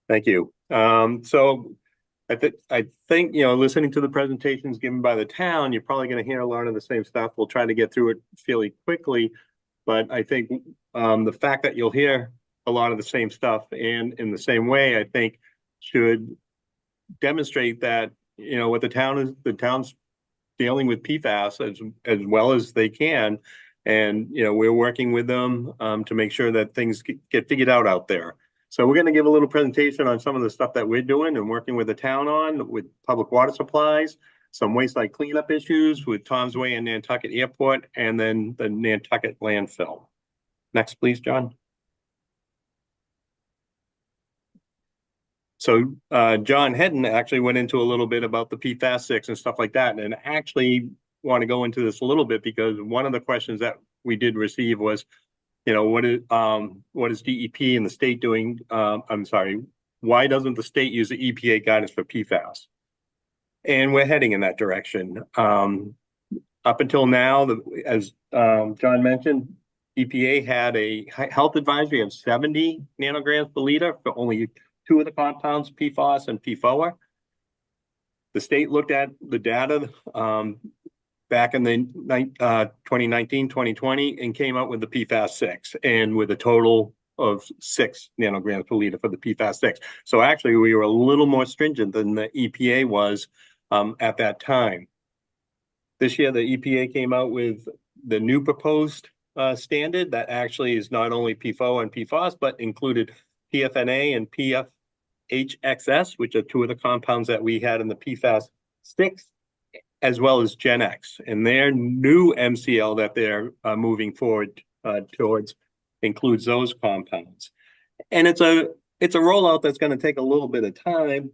thank you. So I think, you know, listening to the presentations given by the town, you're probably going to hear a lot of the same stuff. We'll try to get through it fairly quickly, but I think the fact that you'll hear a lot of the same stuff and in the same way, I think should demonstrate that, you know, what the town's dealing with PFAS as well as they can. And, you know, we're working with them to make sure that things get figured out there. So we're going to give a little presentation on some of the stuff that we're doing and working with the town on with public water supplies, some waste site cleanup issues with Tom's Way and Nantucket Airport, and then the Nantucket landfill. Next, please, John. So John Hedden actually went into a little bit about the PFAS 6 and stuff like that, and actually want to go into this a little bit because one of the questions that we did receive was, you know, what is DEP and the state doing? I'm sorry, why doesn't the state use the EPA guidance for PFAS? And we're heading in that direction. Up until now, as John mentioned, EPA had a health advisory of 70 nanograms per liter for only 2 of the compounds, PFAS and PFOA. The state looked at the data back in the 2019, 2020, and came out with the PFAS 6, and with a total of 6 nanograms per liter for the PFAS 6. So actually, we were a little more stringent than the EPA was at that time. This year, the EPA came out with the new proposed standard that actually is not only PFOA and PFAS, but included PFNA and PFHXS, which are 2 of the compounds that we had in the PFAS 6, as well as Gen X. And their new MCL that they're moving forward towards includes those compounds. And it's a rollout that's going to take a little bit of time.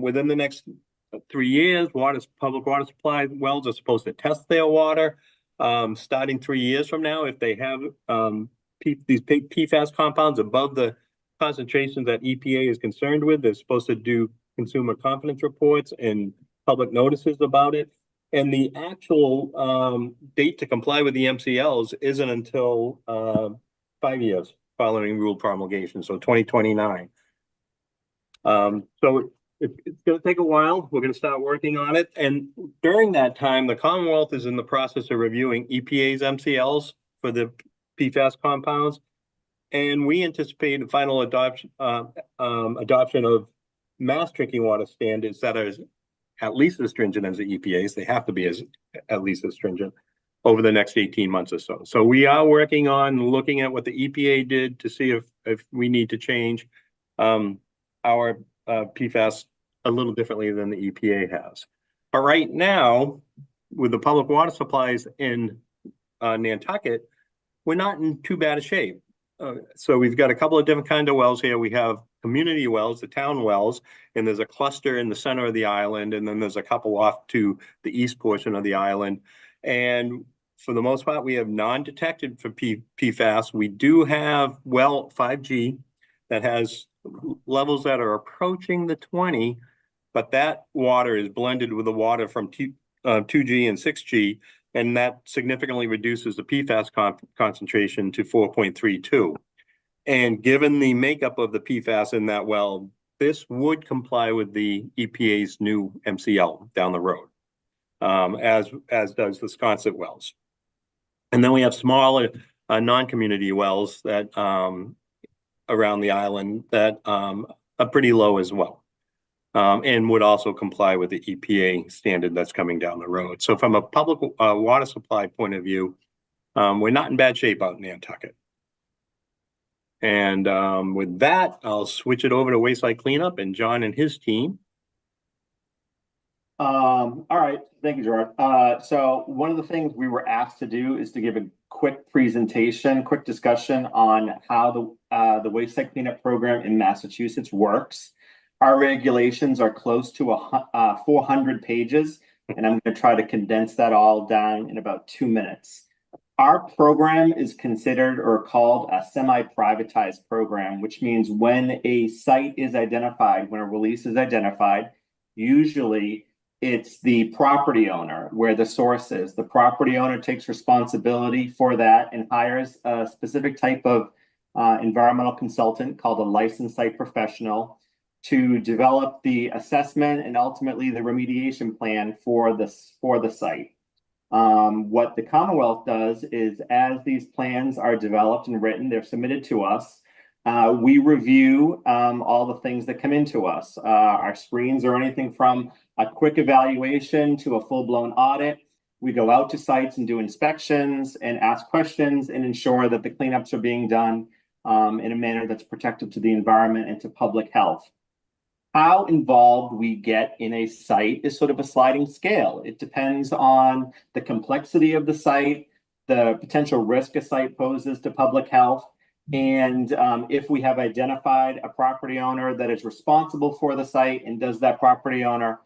Within the next 3 years, public water supply wells are supposed to test their water. Starting 3 years from now, if they have these PFAS compounds above the concentrations that EPA is concerned with, they're supposed to do consumer confidence reports and public notices about it. And the actual date to comply with the MCLs isn't until 5 years following rule promulgation, so 2029. So it's going to take a while. We're going to start working on it. And during that time, the Commonwealth is in the process of reviewing EPA's MCLs for the PFAS compounds. And we anticipate a final adoption of mass drinking water standards that are at least as stringent as the EPA's. They have to be at least as stringent over the next 18 months or so. So we are working on looking at what the EPA did to see if we need to change our PFAS a little differently than the EPA has. But right now, with the public water supplies in Nantucket, we're not in too bad a shape. So we've got a couple of different kinds of wells here. We have community wells, the town wells, and there's a cluster in the center of the island, and then there's a couple off to the east portion of the island. And for the most part, we have non-detected for PFAS. We do have well 5G that has levels that are approaching the 20, but that water is blended with the water from 2G and 6G, and that significantly reduces the PFAS concentration to 4.32. And given the makeup of the PFAS in that well, this would comply with the EPA's new MCL down the road, as does the Sconset wells. And then we have smaller non-community wells that around the island that are pretty low as well, and would also comply with the EPA standard that's coming down the road. So from a public water supply point of view, we're not in bad shape out in Nantucket. And with that, I'll switch it over to wayside cleanup and John and his team. All right, thank you, Gerard. So one of the things we were asked to do is to give a quick presentation, quick discussion on how the wayside cleanup program in Massachusetts works. Our regulations are close to 400 pages, and I'm going to try to condense that all down in about 2 minutes. Our program is considered or called a semi-privatized program, which means when a site is identified, when a release is identified, usually it's the property owner where the source is. The property owner takes responsibility for that and hires a specific type of environmental consultant called a licensed site professional to develop the assessment and ultimately the remediation plan for the site. What the Commonwealth does is, as these plans are developed and written, they're submitted to us. We review all the things that come into us. Our screens are anything from a quick evaluation to a full-blown audit. We go out to sites and do inspections and ask questions and ensure that the cleanups are being done in a manner that's protective to the environment and to public health. How involved we get in a site is sort of a sliding scale. It depends on the complexity of the site, the potential risk a site poses to public health, and if we have identified a property owner that is responsible for the site, and does that property owner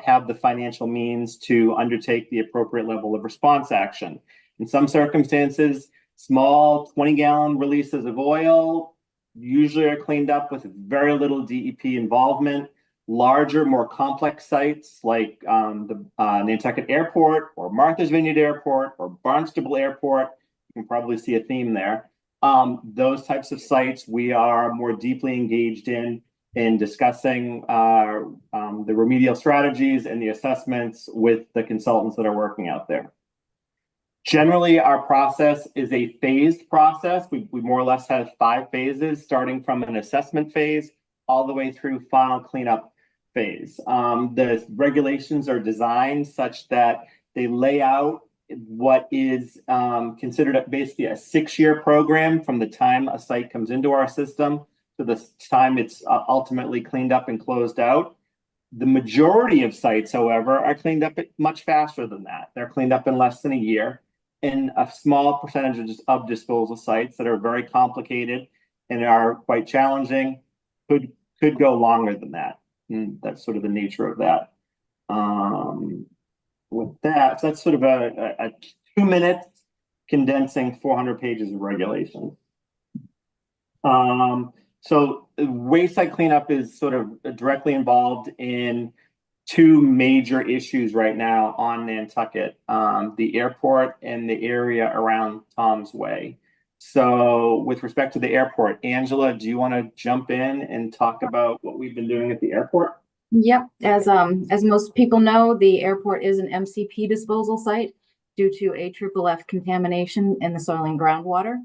have the financial means to undertake the appropriate level of response action. In some circumstances, small 20-gallon releases of oil usually are cleaned up with very little DEP involvement. Larger, more complex sites like the Nantucket Airport or Martha's Vineyard Airport or Barnstable Airport, you can probably see a theme there. Those types of sites we are more deeply engaged in discussing the remedial strategies and the assessments with the consultants that are working out there. Generally, our process is a phased process. We more or less have 5 phases, starting from an assessment phase all the way through final cleanup phase. The regulations are designed such that they lay out what is considered basically a 6-year program from the time a site comes into our system to the time it's ultimately cleaned up and closed out. The majority of sites, however, are cleaned up much faster than that. They're cleaned up in less than a year. And a small percentage of disposal sites that are very complicated and are quite challenging could go longer than that. And that's sort of the nature of that. With that, so that's sort of a 2 minutes condensing 400 pages of regulations. So wayside cleanup is sort of directly involved in 2 major issues right now on Nantucket, the airport and the area around Tom's Way. So with respect to the airport, Angela, do you want to jump in and talk about what we've been doing at the airport? Yep, as most people know, the airport is an MCP disposal site due to AFFF contamination in the soil and groundwater.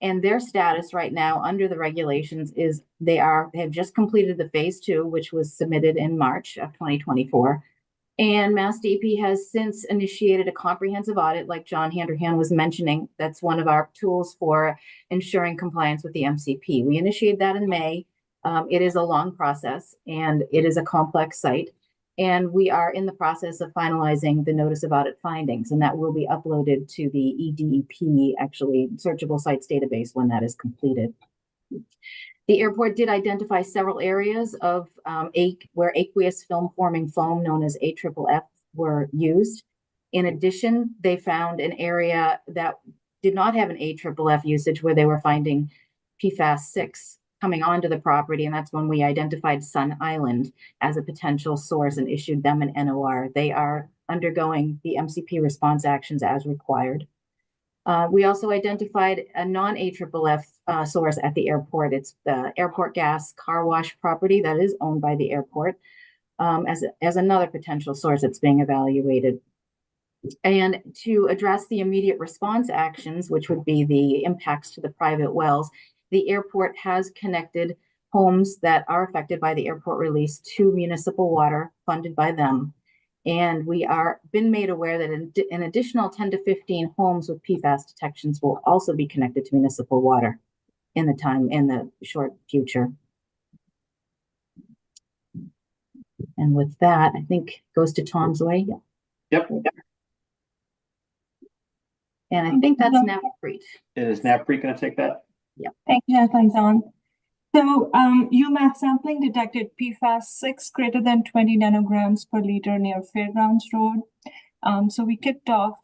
And their status right now under the regulations is they have just completed the phase 2, which was submitted in March of 2024. And Mass DEP has since initiated a comprehensive audit, like John Handerhan was mentioning. That's one of our tools for ensuring compliance with the MCP. We initiated that in May. It is a long process and it is a complex site. And we are in the process of finalizing the notice of audit findings, and that will be uploaded to the EDEP, actually searchable sites database, when that is completed. The airport did identify several areas of where aqueous film forming foam known as AFFF were used. In addition, they found an area that did not have an AFFF usage where they were finding PFAS 6 coming onto the property, and that's when we identified Sun Island as a potential source and issued them an NOR. They are undergoing the MCP response actions as required. We also identified a non-AFFF source at the airport. It's the airport gas car wash property that is owned by the airport, as another potential source that's being evaluated. And to address the immediate response actions, which would be the impacts to the private wells, the airport has connected homes that are affected by the airport release to municipal water funded by them. And we are been made aware that an additional 10 to 15 homes with PFAS detections will also be connected to municipal water in the short future. And with that, I think goes to Tom's way. Yep. And I think that's NAPFREET. Is NAPFREET going to take that? Yeah. Thank you, John. So UMass sampling detected PFAS 6 greater than 20 nanograms per liter near Fairgrounds Road. So we kicked off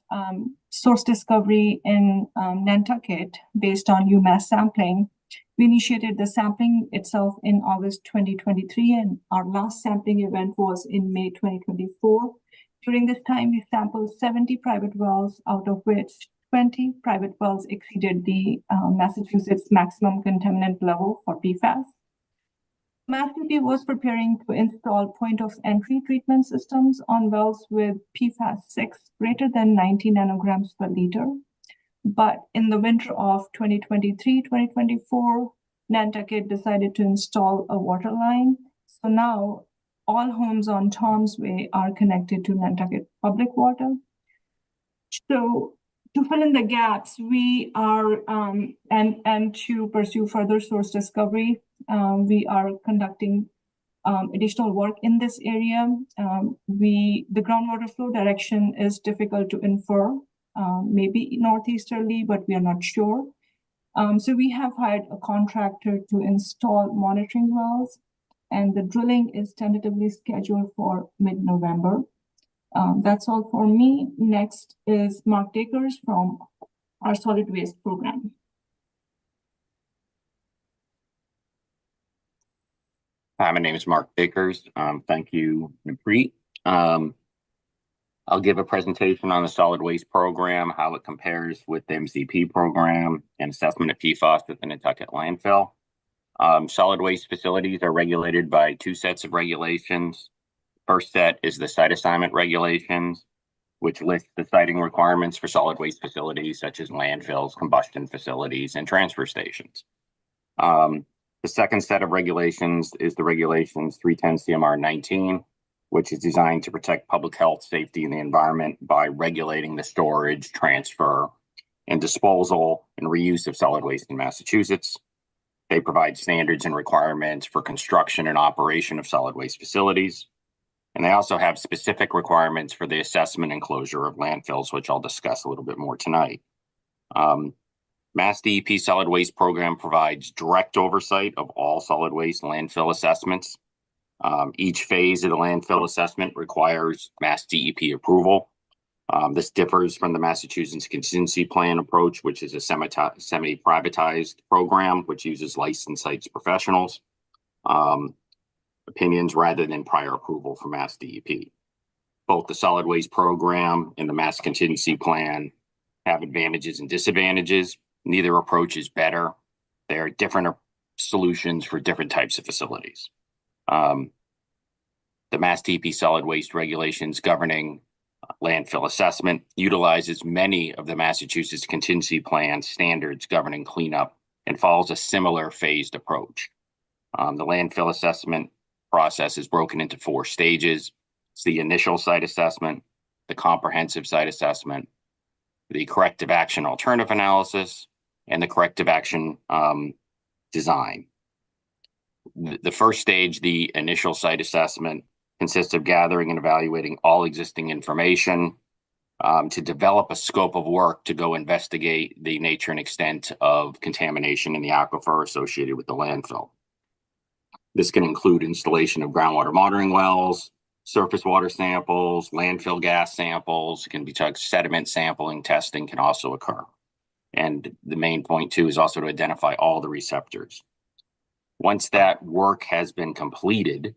source discovery in Nantucket based on UMass sampling. We initiated the sampling itself in August 2023, and our last sampling event was in May 2024. During this time, we sampled 70 private wells, out of which 20 private wells exceeded the Massachusetts maximum contaminant level for PFAS. MassDEP was preparing to install point-of-entry treatment systems on wells with PFAS 6 greater than 90 nanograms per liter. But in the winter of 2023-2024, Nantucket decided to install a water line. So now all homes on Tom's Way are connected to Nantucket public water. So to fill in the gaps, we are, and to pursue further source discovery, we are conducting additional work in this area. The groundwater flow direction is difficult to infer, maybe northeasterly, but we are not sure. So we have hired a contractor to install monitoring wells, and the drilling is tentatively scheduled for mid-November. That's all for me. Next is Mark Dakers from our solid waste program. Hi, my name is Mark Dakers. Thank you, NAPFREET. I'll give a presentation on the solid waste program, how it compares with the MCP program and assessment of PFAS at the Nantucket landfill. Solid waste facilities are regulated by two sets of regulations. First set is the site assignment regulations, which list the siting requirements for solid waste facilities such as landfills, combustion facilities, and transfer stations. The second set of regulations is the regulations 310 CMR 19, which is designed to protect public health, safety, and the environment by regulating the storage, transfer, and disposal and reuse of solid waste in Massachusetts. They provide standards and requirements for construction and operation of solid waste facilities. And they also have specific requirements for the assessment and closure of landfills, which I'll discuss a little bit more tonight. Mass DEP solid waste program provides direct oversight of all solid waste landfill assessments. Each phase of the landfill assessment requires Mass DEP approval. This differs from the Massachusetts contingency plan approach, which is a semi-privatized program, which uses licensed sites professionals. Opinions rather than prior approval from Mass DEP. Both the solid waste program and the Mass contingency plan have advantages and disadvantages. Neither approach is better. There are different solutions for different types of facilities. The Mass DEP solid waste regulations governing landfill assessment utilizes many of the Massachusetts contingency plan standards governing cleanup and follows a similar phased approach. The landfill assessment process is broken into 4 stages. It's the initial site assessment, the comprehensive site assessment, the corrective action alternative analysis, and the corrective action design. The first stage, the initial site assessment, consists of gathering and evaluating all existing information to develop a scope of work to go investigate the nature and extent of contamination in the aquifer associated with the landfill. This can include installation of groundwater monitoring wells, surface water samples, landfill gas samples, can be sediment sampling, testing can also occur. And the main point too is also to identify all the receptors. Once that work has been completed,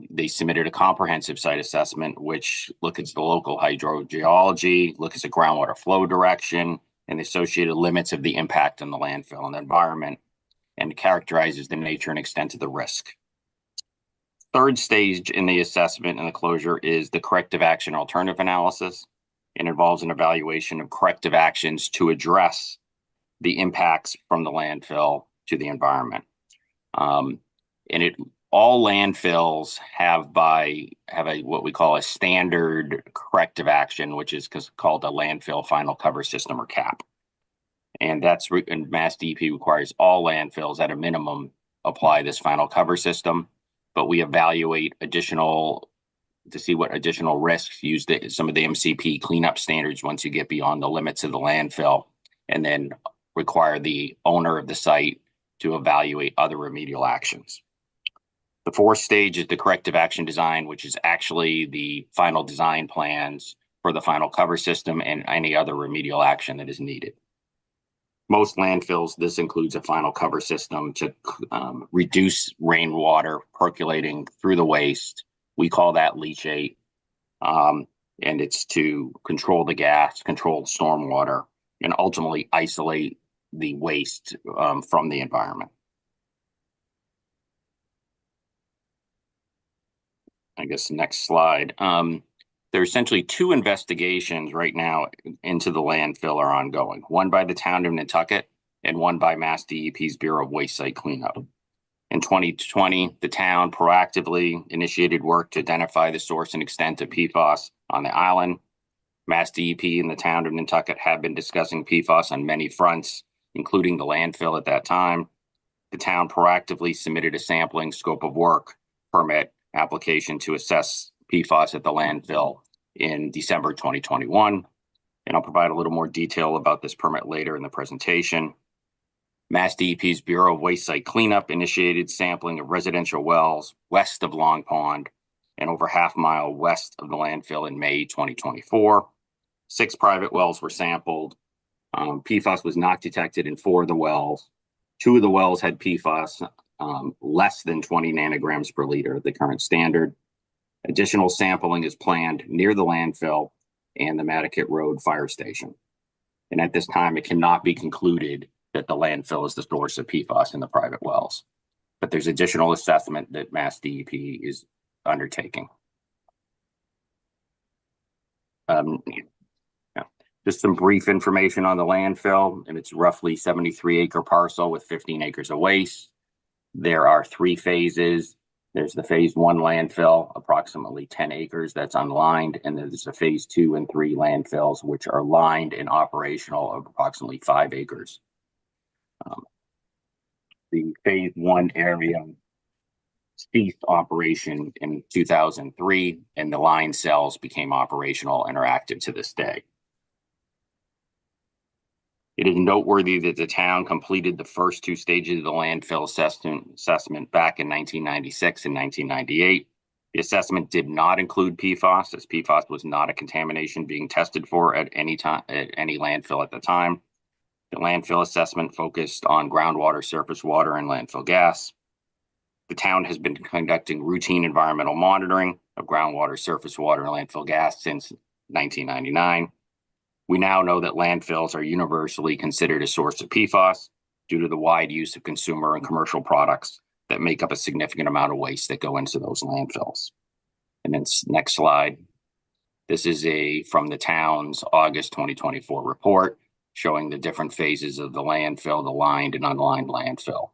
they submitted a comprehensive site assessment, which looks at the local hydrogeology, looks at groundwater flow direction, and the associated limits of the impact on the landfill and the environment, and characterizes the nature and extent of the risk. Third stage in the assessment and the closure is the corrective action alternative analysis. It involves an evaluation of corrective actions to address the impacts from the landfill to the environment. All landfills have what we call a standard corrective action, which is called a landfill final cover system, or CAP. And and Mass DEP requires all landfills at a minimum apply this final cover system, but we evaluate to see what additional risks, use some of the MCP cleanup standards once you get beyond the limits of the landfill, and then require the owner of the site to evaluate other remedial actions. The fourth stage is the corrective action design, which is actually the final design plans for the final cover system and any other remedial action that is needed. Most landfills, this includes a final cover system to reduce rainwater percolating through the waste. We call that leachate, and it's to control the gas, control the stormwater, and ultimately isolate the waste from the environment. I guess next slide. There are essentially two investigations right now into the landfill are ongoing. One by the town of Nantucket and one by Mass DEP's Bureau of Waste Site Cleanup. In 2020, the town proactively initiated work to identify the source and extent of PFAS on the island. Mass DEP and the town of Nantucket have been discussing PFAS on many fronts, including the landfill at that time. The town proactively submitted a sampling scope of work permit application to assess PFAS at the landfill in December 2021. And I'll provide a little more detail about this permit later in the presentation. Mass DEP's Bureau of Waste Site Cleanup initiated sampling of residential wells west of Long Pond and over half-mile west of the landfill in May 2024. 6 private wells were sampled. PFAS was not detected in 4 of the wells. 2 of the wells had PFAS less than 20 nanograms per liter, the current standard. Additional sampling is planned near the landfill and the Nantucket Road Fire Station. And at this time, it cannot be concluded that the landfill is the source of PFAS in the private wells. But there's additional assessment that Mass DEP is undertaking. Just some brief information on the landfill, and it's roughly 73-acre parcel with 15 acres of waste. There are 3 phases. There's the phase 1 landfill, approximately 10 acres that's unlined, and there's a phase 2 and 3 landfills, which are lined and operational of approximately 5 acres. The phase 1 area ceased operation in 2003, and the line cells became operational and are active to this day. It is noteworthy that the town completed the first 2 stages of the landfill assessment back in 1996 and 1998. The assessment did not include PFAS, as PFAS was not a contamination being tested for at any time at any landfill at the time. The landfill assessment focused on groundwater, surface water, and landfill gas. The town has been conducting routine environmental monitoring of groundwater, surface water, and landfill gas since 1999. We now know that landfills are universally considered a source of PFAS due to the wide use of consumer and commercial products that make up a significant amount of waste that go into those landfills. And then next slide. This is from the town's August 2024 report showing the different phases of the landfill, the lined and unlined landfill.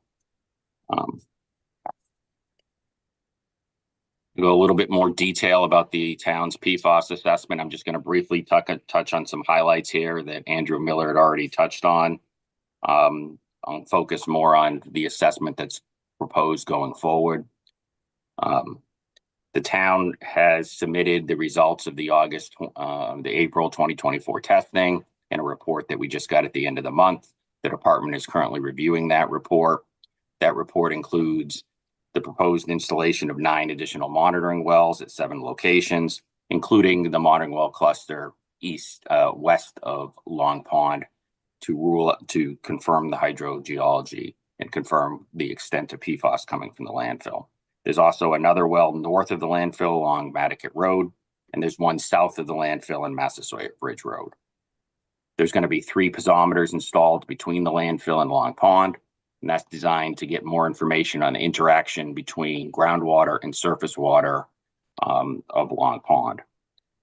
Go a little bit more detail about the town's PFAS assessment. I'm just going to briefly touch on some highlights here that Andrew Miller had already touched on. I'll focus more on the assessment that's proposed going forward. The town has submitted the results of the April 2024 testing and a report that we just got at the end of the month. The department is currently reviewing that report. That report includes the proposed installation of 9 additional monitoring wells at 7 locations, including the monitoring well cluster west of Long Pond to confirm the hydrogeology and confirm the extent of PFAS coming from the landfill. There's also another well north of the landfill along Nantucket Road, and there's one south of the landfill in Massasoit Bridge Road. There's going to be 3 piezometers installed between the landfill and Long Pond, and that's designed to get more information on the interaction between groundwater and surface water of Long Pond.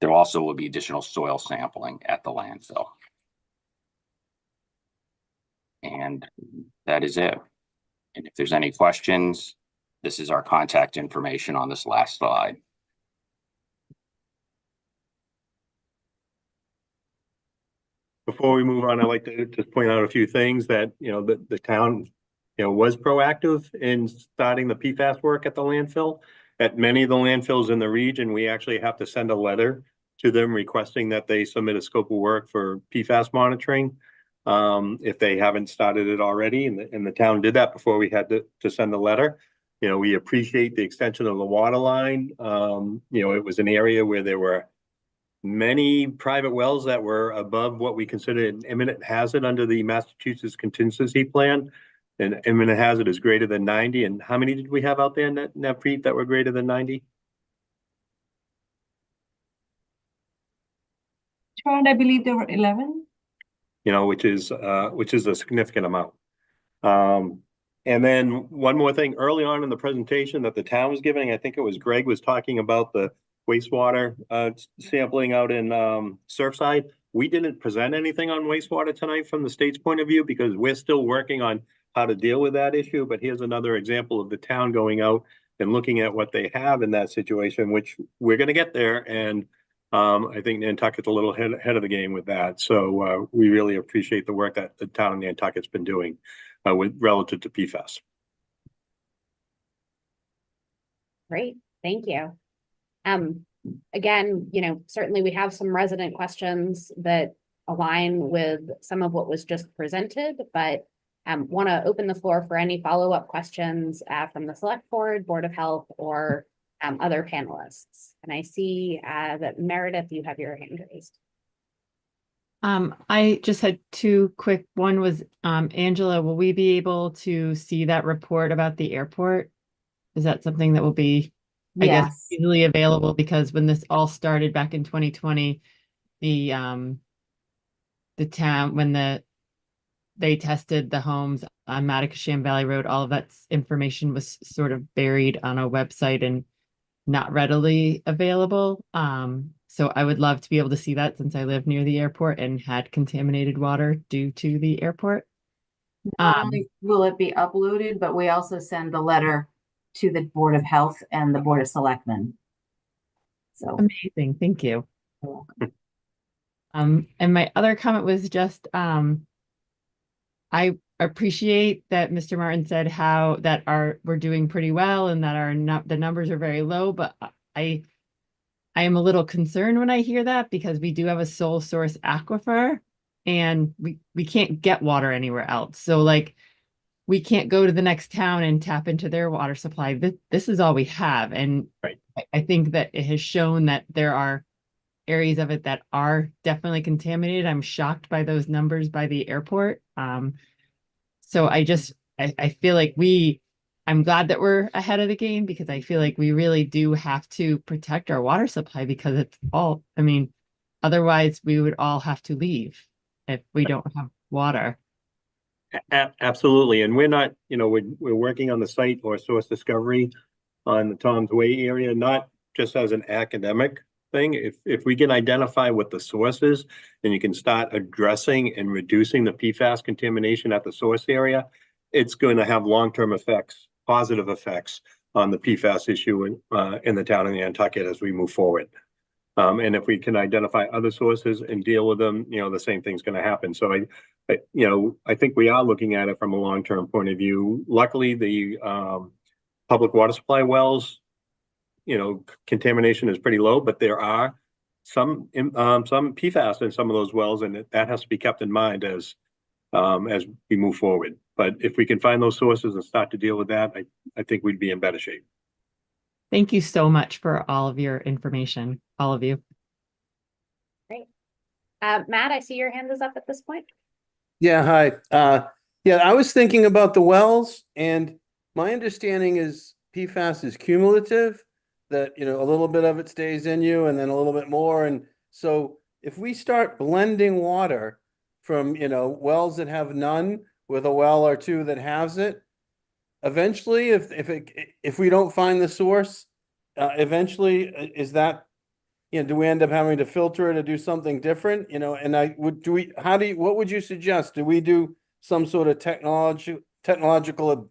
There also will be additional soil sampling at the landfill. And that is it. And if there's any questions, this is our contact information on this last slide. Before we move on, I'd like to just point out a few things that, the town, was proactive in starting the PFAS work at the landfill. At many of the landfills in the region, we actually have to send a letter to them requesting that they submit a scope of work for PFAS monitoring. If they haven't started it already, and the town did that before we had to send the letter. We appreciate the extension of the water line. It was an area where there were many private wells that were above what we consider an imminent hazard under the Massachusetts contingency plan. And imminent hazard is greater than 90. And how many did we have out there in that Pete, that were greater than 90? I believe there were 11. Which is a significant amount. And then one more thing, early on in the presentation that the town was giving, I think it was Greg was talking about the wastewater sampling out in Surfside. We didn't present anything on wastewater tonight from the state's point of view because we're still working on how to deal with that issue. But here's another example of the town going out and looking at what they have in that situation, which we're going to get there. And I think Nantucket's a little ahead of the game with that. So we really appreciate the work that the town of Nantucket's been doing with relative to PFAS. Great, thank you. Again, certainly we have some resident questions that align with some of what was just presented, but want to open the floor for any follow-up questions from the Select Board, Board of Health, or other panelists. And I see that Meredith, you have your hand raised. I just had 2 quick. One was, Angela, will we be able to see that report about the airport? Is that something that will be, I guess, easily available? Because when this all started back in 2020, the town, when they tested the homes on Matacasham Valley Road, all of that information was sort of buried on a website and not readily available. So I would love to be able to see that since I live near the airport and had contaminated water due to the airport. Not only will it be uploaded, but we also send the letter to the Board of Health and the Board of Selectmen. So amazing, thank you. And my other comment was just, I appreciate that Mr. Martin said how that we're doing pretty well and that the numbers are very low, but I am a little concerned when I hear that because we do have a sole source aquifer and we can't get water anywhere else. So like we can't go to the next town and tap into their water supply. This is all we have. And right. I think that it has shown that there are areas of it that are definitely contaminated. I'm shocked by those numbers by the airport. So I feel like I'm glad that we're ahead of the game because I feel like we really do have to protect our water supply because it's otherwise we would all have to leave if we don't have water. Absolutely. And we're not, we're working on the site or source discovery on the Tom's Way area, not just as an academic thing. If we can identify what the source is, then you can start addressing and reducing the PFAS contamination at the source area. It's going to have long-term effects, positive effects on the PFAS issue in the town of Nantucket as we move forward. And if we can identify other sources and deal with them, the same thing's going to happen. So I think we are looking at it from a long-term point of view. Luckily, the public water supply wells, contamination is pretty low, but there are some PFAS in some of those wells, and that has to be kept in mind as we move forward. But if we can find those sources and start to deal with that, I think we'd be in better shape. Thank you so much for all of your information, all of you. Great. Matt, I see your hand is up at this point. Yeah, hi. Yeah, I was thinking about the wells, and my understanding is PFAS is cumulative, that, you know, a little bit of it stays in you and then a little bit more. And so if we start blending water from, you know, wells that have none with a well or two that has it, eventually, if we don't find the source, eventually, is that, you know, do we end up having to filter it or do something different? You know, and what would you suggest? Do we do some sort of technological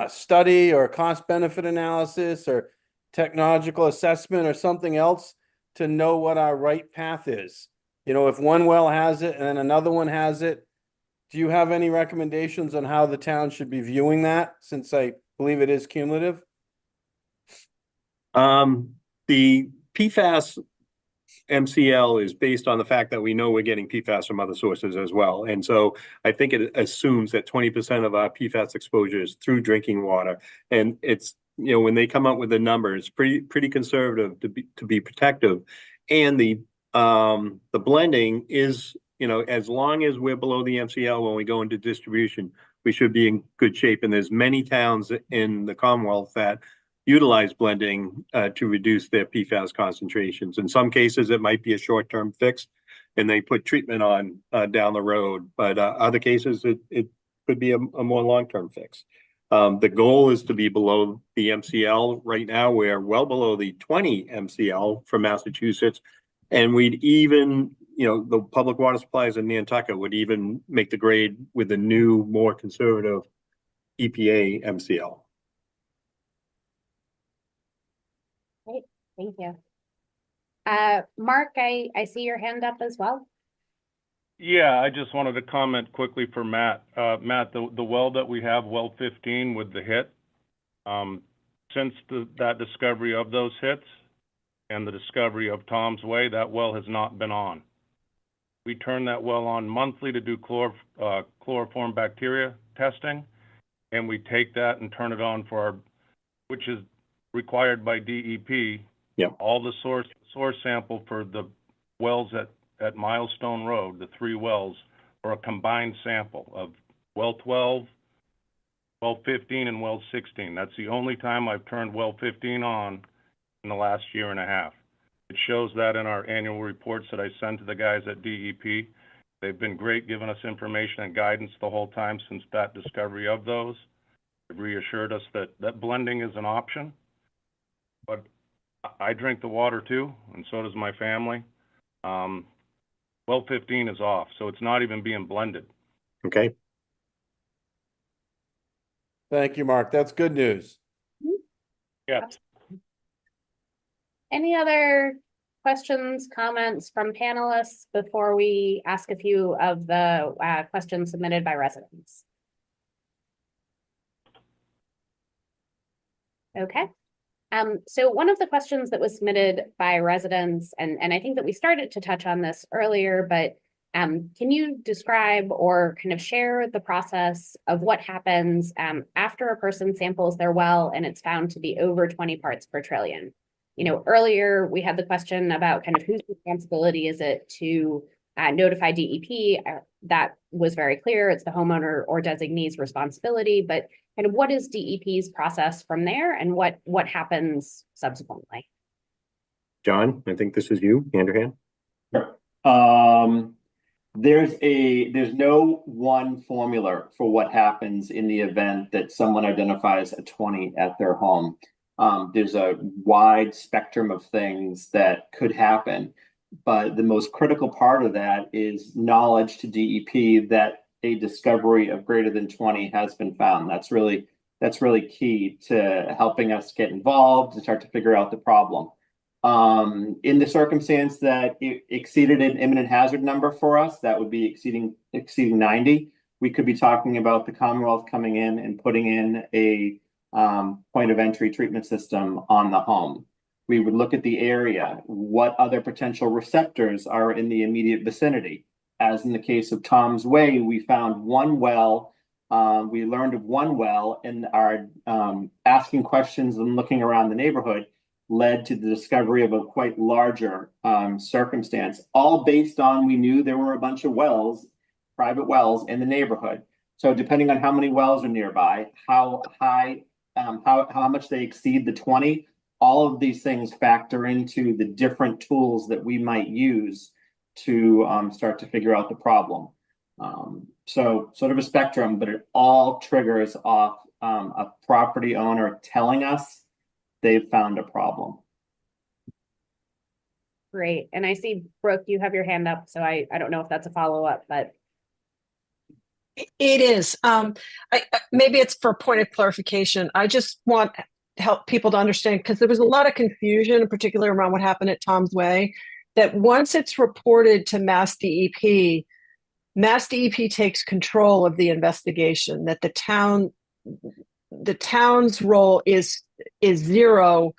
study or cost benefit analysis or technological assessment or something else to know what our right path is? You know, if one well has it and then another one has it, do you have any recommendations on how the town should be viewing that, since I believe it is cumulative? The PFAS MCL is based on the fact that we know we're getting PFAS from other sources as well. And so I think it assumes that 20% of our PFAS exposure is through drinking water. And it's, you know, when they come up with the numbers, pretty conservative to be protective. And the blending is, you know, as long as we're below the MCL when we go into distribution, we should be in good shape. And there's many towns in the Commonwealth that utilize blending to reduce their PFAS concentrations. In some cases, it might be a short-term fix, and they put treatment on down the road. But other cases, it could be a more long-term fix. The goal is to be below the MCL. Right now, we're well below the 20 MCL for Massachusetts. And we'd even, you know, the public water supplies in Nantucket would even make the grade with the new, more conservative EPA MCL. Great, thank you. Mark, I see your hand up as well. Yeah, I just wanted to comment quickly for Matt. Matt, the well that we have, well 15 with the hit, since that discovery of those hits and the discovery of Tom's Way, that well has not been on. We turn that well on monthly to do chloroform bacteria testing, and we take that and turn it on for which is required by DEP. Yep. All the source sample for the wells at Milestone Road, the 3 wells, are a combined sample of well 12, well 15, and well 16. That's the only time I've turned well 15 on in the last year and a half. It shows that in our annual reports that I send to the guys at DEP. They've been great giving us information and guidance the whole time since that discovery of those. They've reassured us that blending is an option. But I drink the water too, and so does my family. Well 15 is off, so it's not even being blended. Okay. Thank you, Mark. That's good news. Yeah. Any other questions, comments from panelists before we ask a few of the questions submitted by residents? Okay. So one of the questions that was submitted by residents, and I think that we started to touch on this earlier, but can you describe or kind of share the process of what happens after a person samples their well and it's found to be over 20 parts per trillion? You know, earlier we had the question about kind of whose responsibility is it to notify DEP. That was very clear. It's the homeowner or designee's responsibility, but kind of what is DEP's process from there and what happens subsequently? John, I think this is you, hand your hand. There's no one formula for what happens in the event that someone identifies a 20 at their home. There's a wide spectrum of things that could happen, but the most critical part of that is knowledge to DEP that a discovery of greater than 20 has been found. That's really key to helping us get involved and start to figure out the problem. In the circumstance that it exceeded an imminent hazard number for us, that would be exceeding 90. We could be talking about the Commonwealth coming in and putting in a point of entry treatment system on the home. We would look at the area, what other potential receptors are in the immediate vicinity. As in the case of Tom's Way, we found one well, we learned of one well, and our asking questions and looking around the neighborhood led to the discovery of a quite larger circumstance, all based on we knew there were a bunch of wells, private wells in the neighborhood. So depending on how many wells are nearby, how high, how much they exceed the 20, all of these things factor into the different tools that we might use to start to figure out the problem. So sort of a spectrum, but it all triggers off a property owner telling us they've found a problem. Great. And I see, Brooke, you have your hand up, so I don't know if that's a follow-up, but. It is. Maybe it's for a point of clarification. I just want to help people to understand, because there was a lot of confusion, in particular around what happened at Tom's Way, that once it's reported to Mass DEP takes control of the investigation, that the town's role is zero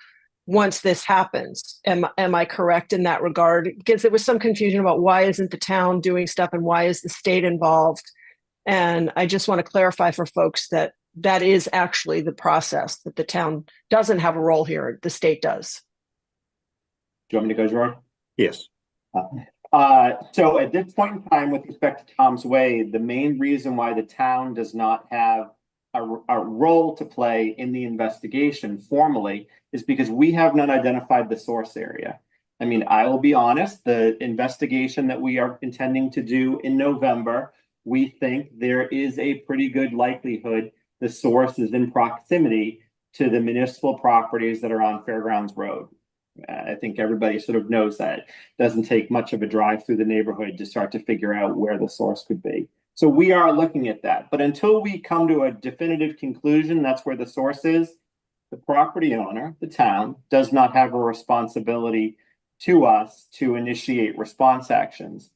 once this happens. Am I correct in that regard? Because there was some confusion about why isn't the town doing stuff and why is the state involved? And I just want to clarify for folks that that is actually the process, that the town doesn't have a role here, the state does. Do you want me to go, Gerard? Yes. So at this point in time, with respect to Tom's Way, the main reason why the town does not have a role to play in the investigation formally is because we have not identified the source area. I mean, I will be honest, the investigation that we are intending to do in November, we think there is a pretty good likelihood the source is in proximity to the municipal properties that are on Fairgrounds Road. I think everybody sort of knows that. It doesn't take much of a drive through the neighborhood to start to figure out where the source could be. So we are looking at that. But until we come to a definitive conclusion, that's where the source is, the property owner, the town, does not have a responsibility to us to initiate response actions.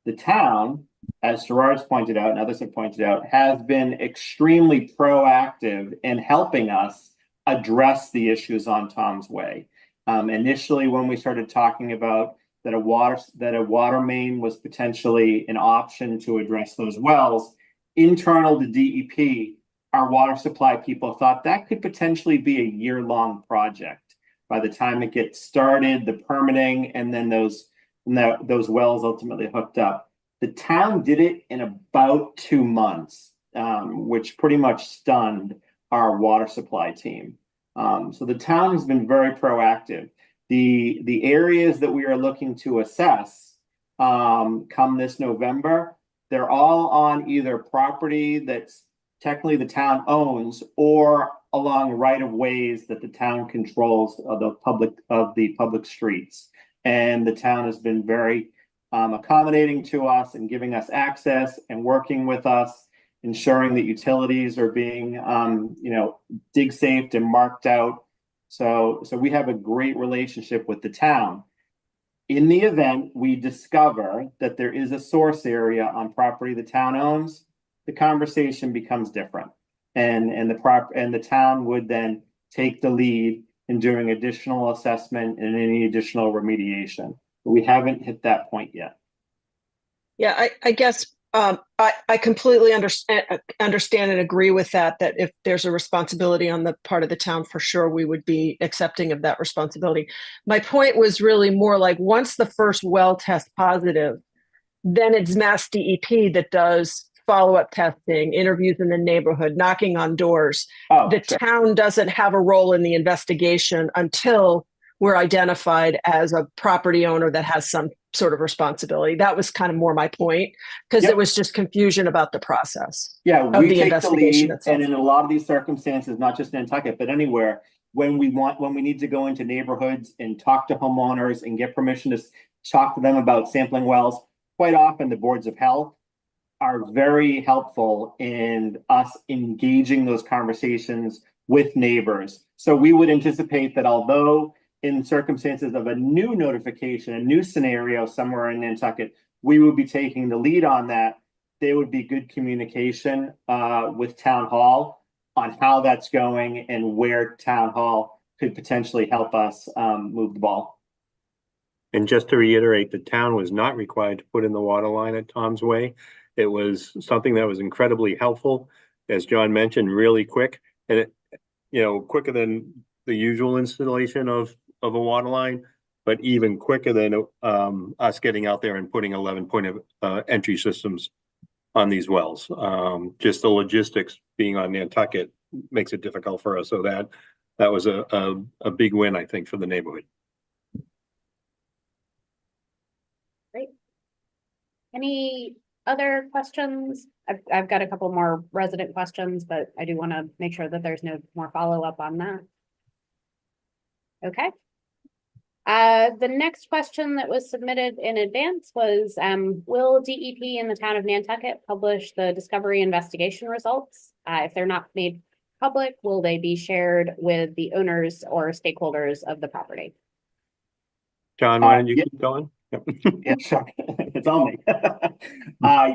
The town, as Gerard's pointed out and others have pointed out, has been extremely proactive in helping us address the issues on Tom's Way. Initially, when we started talking about that a water main was potentially an option to address those wells, internal to DEP, our water supply people thought that could potentially be a year-long project. By the time it gets started, the permitting, and then those wells ultimately hooked up. The town did it in about 2 months, which pretty much stunned our water supply team. So the town has been very proactive. The areas that we are looking to assess come this November, they're all on either property that's technically the town owns or along right-of-ways that the town controls of the public streets. And the town has been very accommodating to us and giving us access and working with us, ensuring that utilities are being, dig safed and marked out. So we have a great relationship with the town. In the event we discover that there is a source area on property the town owns, the conversation becomes different, and the town would then take the lead in doing additional assessment and any additional remediation. But we haven't hit that point yet. Yeah, I guess I completely understand and agree with that if there's a responsibility on the part of the town, for sure, we would be accepting of that responsibility. My point was really more like once the first well tests positive, then it's Mass DEP that does follow-up testing, interviews in the neighborhood, knocking on doors. The town doesn't have a role in the investigation until we're identified as a property owner that has some sort of responsibility. That was kind of more my point, because there was just confusion about the process. Yeah, we take the lead, and in a lot of these circumstances, not just Nantucket, but anywhere, when we need to go into neighborhoods and talk to homeowners and get permission to talk to them about sampling wells, quite often the boards of health are very helpful in us engaging those conversations with neighbors. So we would anticipate that although in circumstances of a new notification, a new scenario somewhere in Nantucket, we would be taking the lead on that. There would be good communication with Town Hall on how that's going and where Town Hall could potentially help us move the ball. And just to reiterate, the town was not required to put in the water line at Tom's Way. It was something that was incredibly helpful, as John mentioned, really quick, and it, quicker than the usual installation of a water line, but even quicker than us getting out there and putting 11-point entry systems on these wells. Just the logistics being on Nantucket makes it difficult for us. So that was a big win, I think, for the neighborhood. Great. Any other questions? I've got a couple more resident questions, but I do want to make sure that there's no more follow-up on that. Okay. The next question that was submitted in advance was, will DEP in the town of Nantucket publish the discovery investigation results? If they're not made public, will they be shared with the owners or stakeholders of the property? John, why don't you keep going? Yeah, sure. It's on me.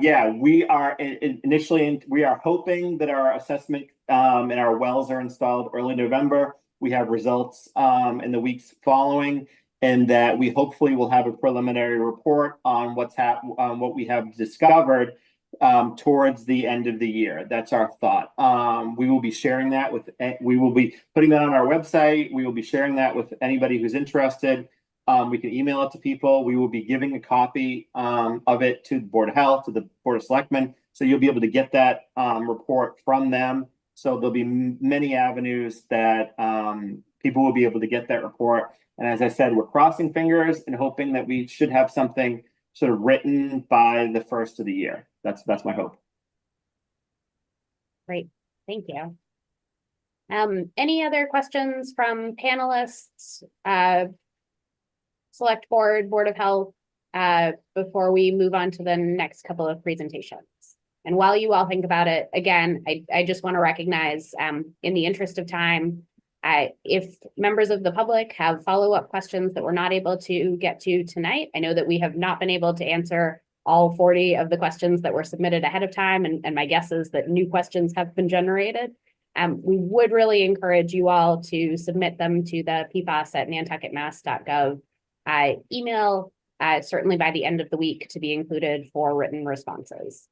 Yeah, we are initially, we are hoping that our assessment and our wells are installed early November. We have results in the weeks following, and that we hopefully will have a preliminary report on what we have discovered towards the end of the year. That's our thought. We will be sharing that with, we will be putting that on our website. We will be sharing that with anybody who's interested. We can email it to people. We will be giving a copy of it to the Board of Health, to the Board of Selectmen. So you'll be able to get that report from them. So there'll be many avenues that people will be able to get that report. And as I said, we're crossing fingers and hoping that we should have something sort of written by the first of the year. That's my hope. Great, thank you. Any other questions from panelists, Select Board, Board of Health, before we move on to the next couple of presentations? And while you all think about it, again, I just want to recognize, in the interest of time, if members of the public have follow-up questions that we're not able to get to tonight, I know that we have not been able to answer all 40 of the questions that were submitted ahead of time, and my guess is that new questions have been generated. We would really encourage you all to submit them to the PFAS@nantucketmass.gov email, certainly by the end of the week, to be included for written responses.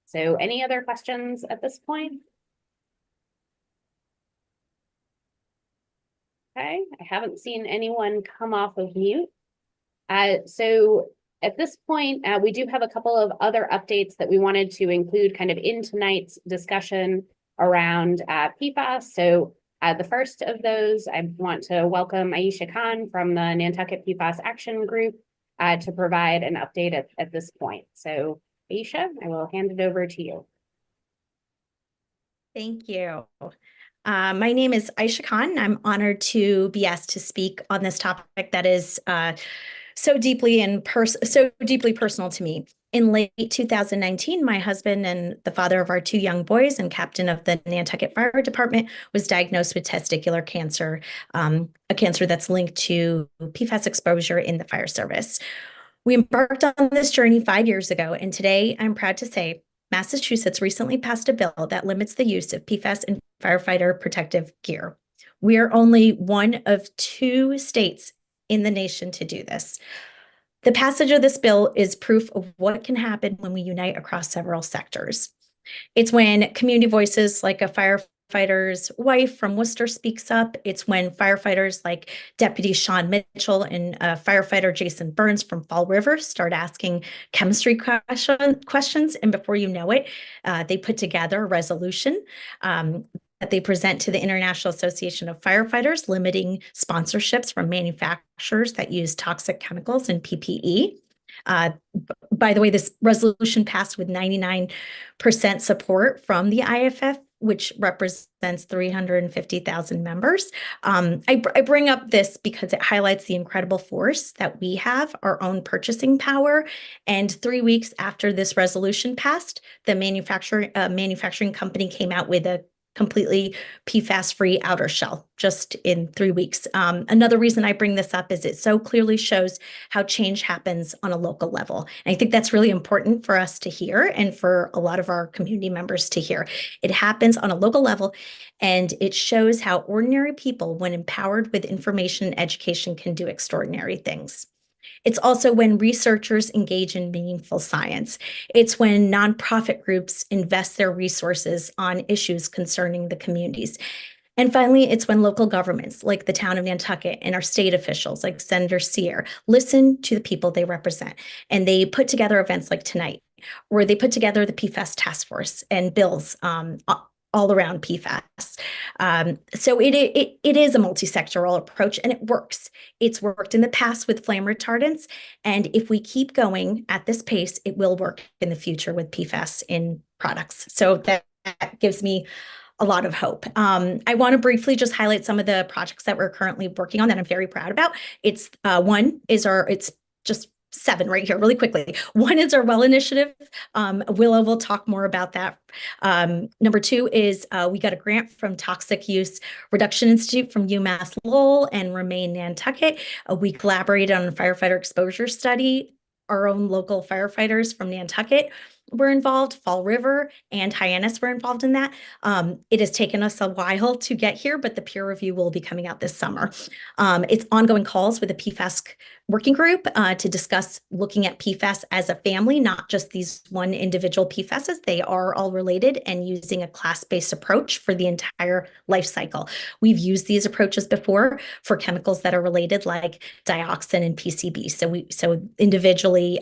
So any other questions at this point? Okay, I haven't seen anyone come off of mute. So at this point, we do have a couple of other updates that we wanted to include kind of in tonight's discussion around PFAS. So the first of those, I want to welcome Aisha Khan from the Nantucket PFAS Action Group to provide an update at this point. So Aisha, I will hand it over to you. Thank you. My name is Aisha Khan. I'm honored to be asked to speak on this topic that is so deeply personal to me. In late 2019, my husband and the father of our two young boys and captain of the Nantucket Fire Department was diagnosed with testicular cancer, a cancer that's linked to PFAS exposure in the fire service. We embarked on this journey 5 years ago, and today I'm proud to say Massachusetts recently passed a bill that limits the use of PFAS in firefighter protective gear. We are only one of 2 states in the nation to do this. The passage of this bill is proof of what can happen when we unite across several sectors. It's when community voices like a firefighter's wife from Worcester speaks up. It's when firefighters like Deputy Sean Mitchell and firefighter Jason Burns from Fall River start asking chemistry questions. And before you know it, they put together a resolution that they present to the International Association of Firefighters, limiting sponsorships from manufacturers that use toxic chemicals and PPE. By the way, this resolution passed with 99% support from the IFF, which represents 350,000 members. I bring up this because it highlights the incredible force that we have, our own purchasing power. And 3 weeks after this resolution passed, the manufacturing company came out with a completely PFAS-free outer shell just in 3 weeks. Another reason I bring this up is it so clearly shows how change happens on a local level. And I think that's really important for us to hear and for a lot of our community members to hear. It happens on a local level, and it shows how ordinary people, when empowered with information and education, can do extraordinary things. It's also when researchers engage in meaningful science. It's when nonprofit groups invest their resources on issues concerning the communities. And finally, it's when local governments like the town of Nantucket and our state officials like Senator Sear listen to the people they represent, and they put together events like tonight where they put together the PFAS task force and bills all around PFAS. So it is a multi-sectoral approach, and it works. It's worked in the past with flame retardants, and if we keep going at this pace, it will work in the future with PFAS in products. So that gives me a lot of hope. I want to briefly just highlight some of the projects that we're currently working on that I'm very proud about. It's just 7 right here really quickly. 1 is our well initiative. Willow will talk more about that. Number 2 is we got a grant from Toxic Use Reduction Institute from UMass Lowell and Remain Nantucket. We collaborated on a firefighter exposure study. Our own local firefighters from Nantucket were involved, Fall River and Hyannis were involved in that. It has taken us a while to get here, but the peer review will be coming out this summer. It's ongoing calls with the PFAS working group to discuss looking at PFAS as a family, not just these one individual PFASs. They are all related, and using a class-based approach for the entire life cycle. We've used these approaches before for chemicals that are related, like dioxin and PCB. So individually,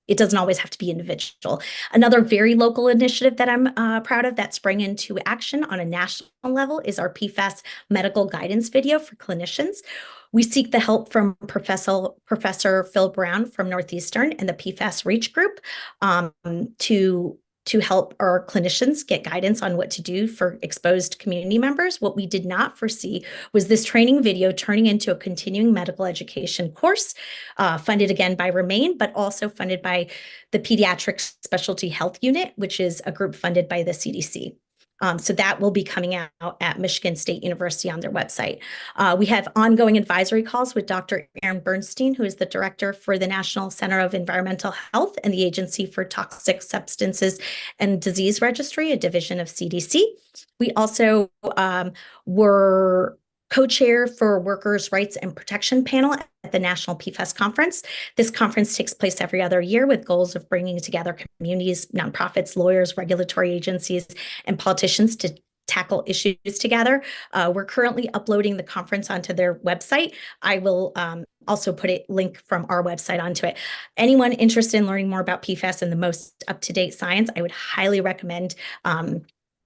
it doesn't always have to be individual. Another very local initiative that I'm proud of that sprang into action on a national level is our PFAS medical guidance video for clinicians. We seek the help from Professor Phil Brown from Northeastern and the PFAS Reach Group to help our clinicians get guidance on what to do for exposed community members. What we did not foresee was this training video turning into a continuing medical education course, funded again by Remain, but also funded by the Pediatric Specialty Health Unit, which is a group funded by the CDC. So that will be coming out at Michigan State University on their website. We have ongoing advisory calls with Dr. Aaron Bernstein, who is the director for the National Center of Environmental Health and the Agency for Toxic Substances and Disease Registry, a division of CDC. We also were co-chair for Workers' Rights and Protection Panel at the National PFAS Conference. This conference takes place every other year with goals of bringing together communities, nonprofits, lawyers, regulatory agencies, and politicians to tackle issues together. We're currently uploading the conference onto their website. I will also put a link from our website onto it. Anyone interested in learning more about PFAS and the most up-to-date science, I would highly recommend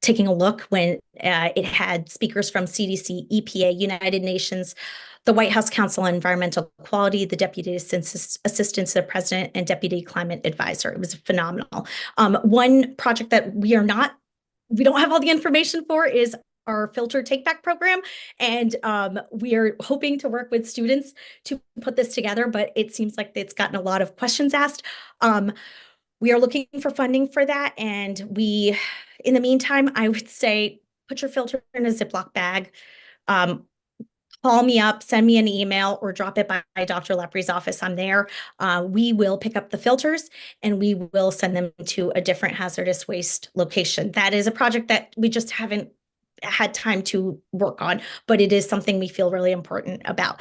taking a look when it had speakers from CDC, EPA, United Nations, the White House Council on Environmental Quality, the Deputy Assistant to the President, and Deputy Climate Advisor. It was phenomenal. One project that we don't have all the information for is our filter take-back program. And we are hoping to work with students to put this together, but it seems like it's gotten a lot of questions asked. We are looking for funding for that. And in the meantime, I would say put your filter in a Ziploc bag, call me up, send me an email, or drop it by Dr. Leprie's office. I'm there. We will pick up the filters and we will send them to a different hazardous waste location. That is a project that we just haven't had time to work on, but it is something we feel really important about.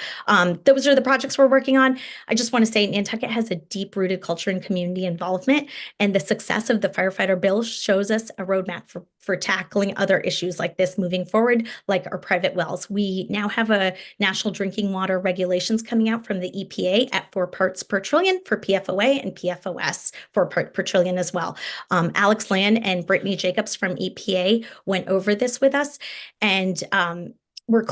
Those are the projects we're working on. I just want to say Nantucket has a deep-rooted culture and community involvement, and the success of the firefighter bill shows us a roadmap for tackling other issues like this moving forward, like our private wells. We now have a national drinking water regulations coming out from the EPA at 4 parts per trillion for PFOA and PFOS 4 parts per trillion as well. Alex Land and Brittany Jacobs from EPA went over this with us, and were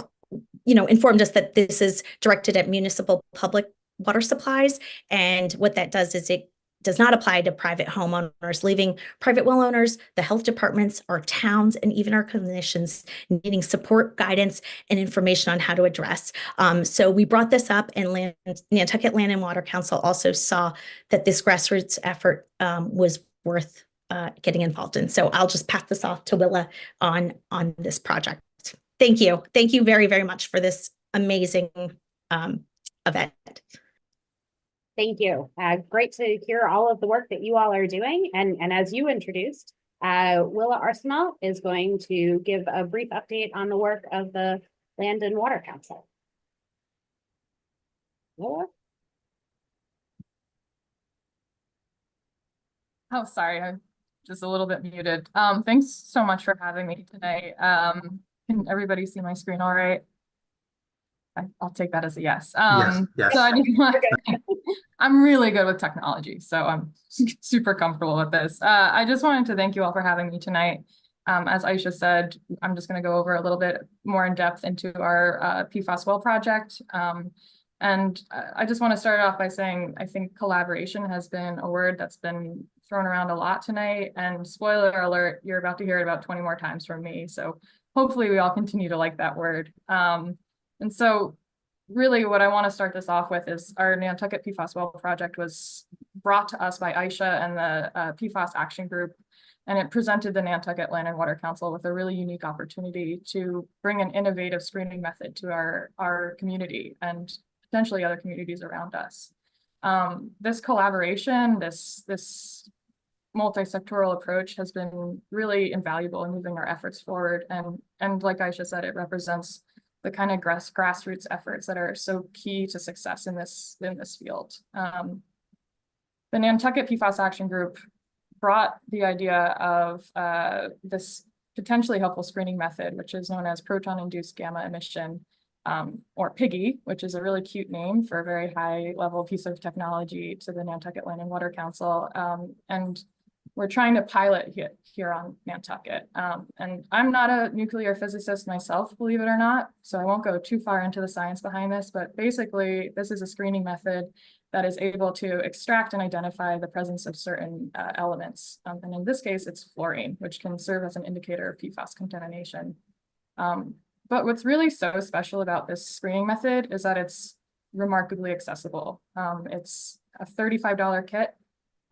informed us that this is directed at municipal public water supplies, and what that does is it does not apply to private homeowners, leaving private well owners, the health departments, our towns, and even our clinicians needing support, guidance, and information on how to address. So we brought this up, and Nantucket Land and Water Council also saw that this grassroots effort was worth getting involved in. So I'll just pass this off to Willa on this project. Thank you. Thank you very, very much for this amazing event. Thank you. Great to hear all of the work that you all are doing. And as you introduced, Willa Arsenal is going to give a brief update on the work of the Land and Water Council. Willa? Oh, sorry, I'm just a little bit muted. Thanks so much for having me tonight. Can everybody see my screen all right? I'll take that as a yes. Yes, yes. So I just want I'm really good with technology, so I'm super comfortable with this. I just wanted to thank you all for having me tonight. As Aisha said, I'm just going to go over a little bit more in depth into our PFAS well project. And I just want to start off by saying I think collaboration has been a word that's been thrown around a lot tonight. And spoiler alert, you're about to hear it about 20 more times from me. So hopefully we all continue to like that word. And so really what I want to start this off with is our Nantucket PFAS well project was brought to us by Aisha and the PFAS Action Group, and it presented the Nantucket Land and Water Council with a really unique opportunity to bring an innovative screening method to our community and potentially other communities around us. This collaboration, this multi-sectoral approach has been really invaluable in moving our efforts forward. And like Aisha said, it represents the kind of grassroots efforts that are so key to success in this field. The Nantucket PFAS Action Group brought the idea of this potentially helpful screening method, which is known as proton-induced gamma emission, or PIGGY, which is a really cute name for a very high-level piece of technology, to the Nantucket Land and Water Council. And we're trying to pilot here on Nantucket. And I'm not a nuclear physicist myself, believe it or not, so I won't go too far into the science behind this, but basically this is a screening method that is able to extract and identify the presence of certain elements. And in this case, it's fluorine, which can serve as an indicator of PFAS contamination. But what's really so special about this screening method is that it's remarkably accessible. It's a $35 kit,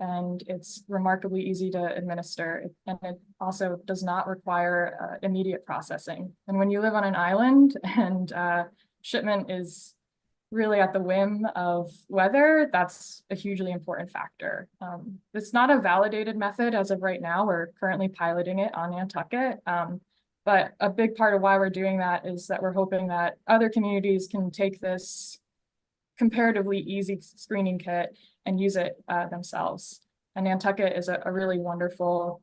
and it's remarkably easy to administer. And it also does not require immediate processing. And when you live on an island and shipment is really at the whim of weather, that's a hugely important factor. It's not a validated method as of right now. We're currently piloting it on Nantucket. But a big part of why we're doing that is that we're hoping that other communities can take this comparatively easy screening kit and use it themselves. And Nantucket is a really wonderful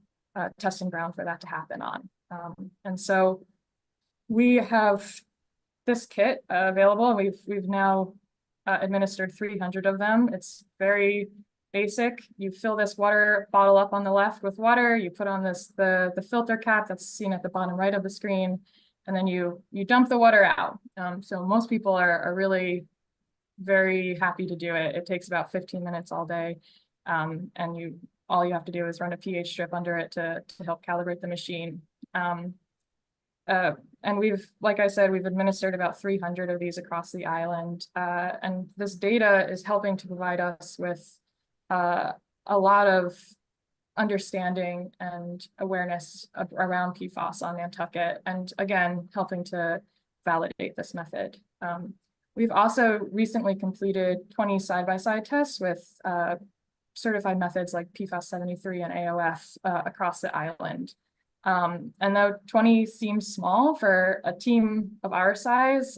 testing ground for that to happen on. And so we have this kit available. We've now administered 300 of them. It's very basic. You fill this water bottle up on the left with water, you put on the filter cap that's seen at the bottom right of the screen, and then you dump the water out. So most people are really very happy to do it. It takes about 15 minutes all day. And all you have to do is run a pH strip under it to help calibrate the machine. And like I said, we've administered about 300 of these across the island. And this data is helping to provide us with a lot of understanding and awareness around PFAS on Nantucket, and again, helping to validate this method. We've also recently completed 20 side-by-side tests with certified methods like PFAS 73 and AOF across the island. And though 20 seems small for a team of our size,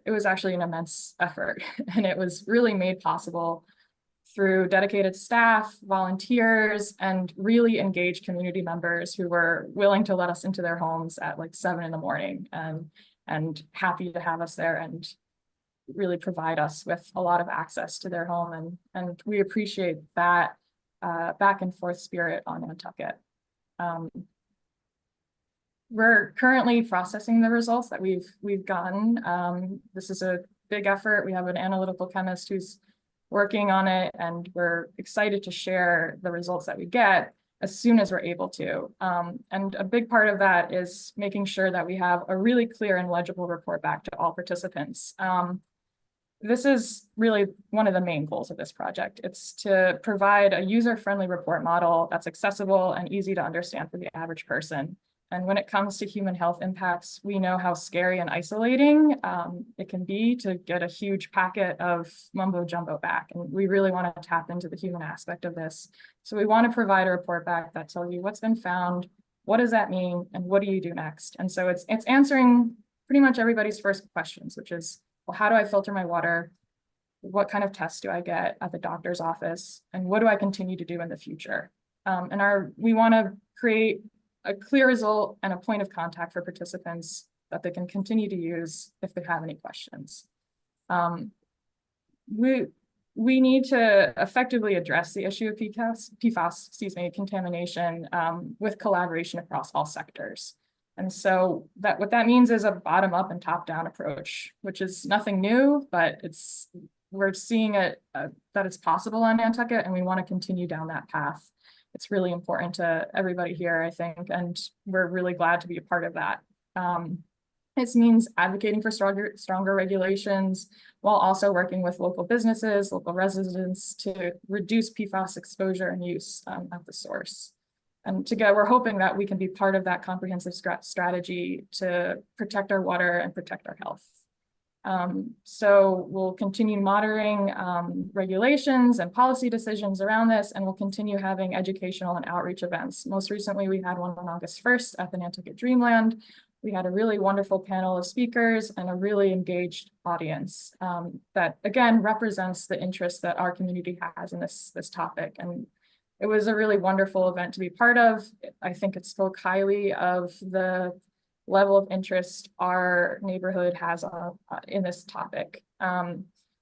it was actually an immense effort. And it was really made possible through dedicated staff, volunteers, and really engaged community members who were willing to let us into their homes at like 7 in the morning and happy to have us there and really provide us with a lot of access to their home. And we appreciate that back and forth spirit on Nantucket. We're currently processing the results that we've gotten. This is a big effort. We have an analytical chemist who's working on it, and we're excited to share the results that we get as soon as we're able to. And a big part of that is making sure that we have a really clear and legible report back to all participants. This is really one of the main goals of this project. It's to provide a user-friendly report model that's accessible and easy to understand for the average person. And when it comes to human health impacts, we know how scary and isolating it can be to get a huge packet of mumbo jumbo back. And we really want to tap into the human aspect of this. So we want to provide a report back that tells you what's been found, what does that mean, and what do you do next? And so it's answering pretty much everybody's first questions, which is, well, how do I filter my water? What kind of tests do I get at the doctor's office? And what do I continue to do in the future? We want to create a clear result and a point of contact for participants that they can continue to use if they have any questions. We need to effectively address the issue of PFAS, contamination with collaboration across all sectors. And so what that means is a bottom-up and top-down approach, which is nothing new, but we're seeing that it's possible on Nantucket, and we want to continue down that path. It's really important to everybody here, I think, and we're really glad to be a part of that. This means advocating for stronger regulations while also working with local businesses, local residents to reduce PFAS exposure and use at the source. And together, we're hoping that we can be part of that comprehensive strategy to protect our water and protect our health. So we'll continue monitoring regulations and policy decisions around this, and we'll continue having educational and outreach events. Most recently, we had one on August 1st at the Nantucket Dreamland. We had a really wonderful panel of speakers and a really engaged audience that, again, represents the interest that our community has in this topic. And it was a really wonderful event to be part of. I think it spoke highly of the level of interest our neighborhood has in this topic.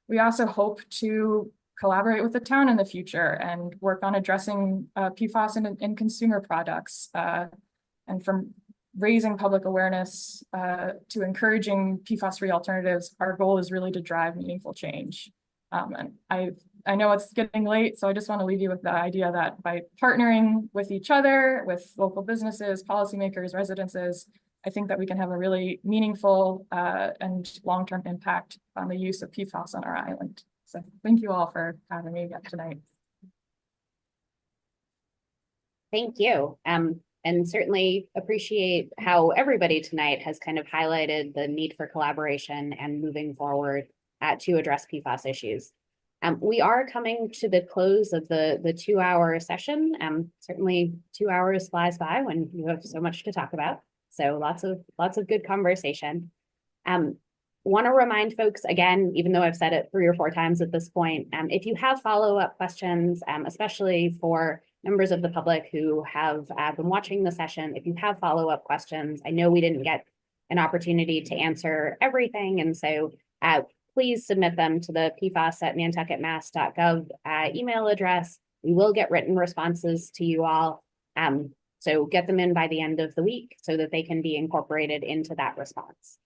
We also hope to collaborate with the town in the future and work on addressing PFAS in consumer products, and from raising public awareness to encouraging PFAS-free alternatives. Our goal is really to drive meaningful change. And I know it's getting late, so I just want to leave you with the idea that by partnering with each other, with local businesses, policymakers, residences, I think that we can have a really meaningful and long-term impact on the use of PFAS on our island. So thank you all for having me again tonight. Thank you. And certainly appreciate how everybody tonight has kind of highlighted the need for collaboration and moving forward to address PFAS issues. We are coming to the close of the 2-hour session. Certainly 2 hours flies by when you have so much to talk about. So lots of good conversation. Want to remind folks again, even though I've said it 3 or 4 times at this point, if you have follow-up questions, especially for members of the public who have been watching the session, if you have follow-up questions, I know we didn't get an opportunity to answer everything, and so please submit them to the pfas@nantucketmass.gov email address. We will get written responses to you all. So get them in by the end of the week so that they can be incorporated into that response.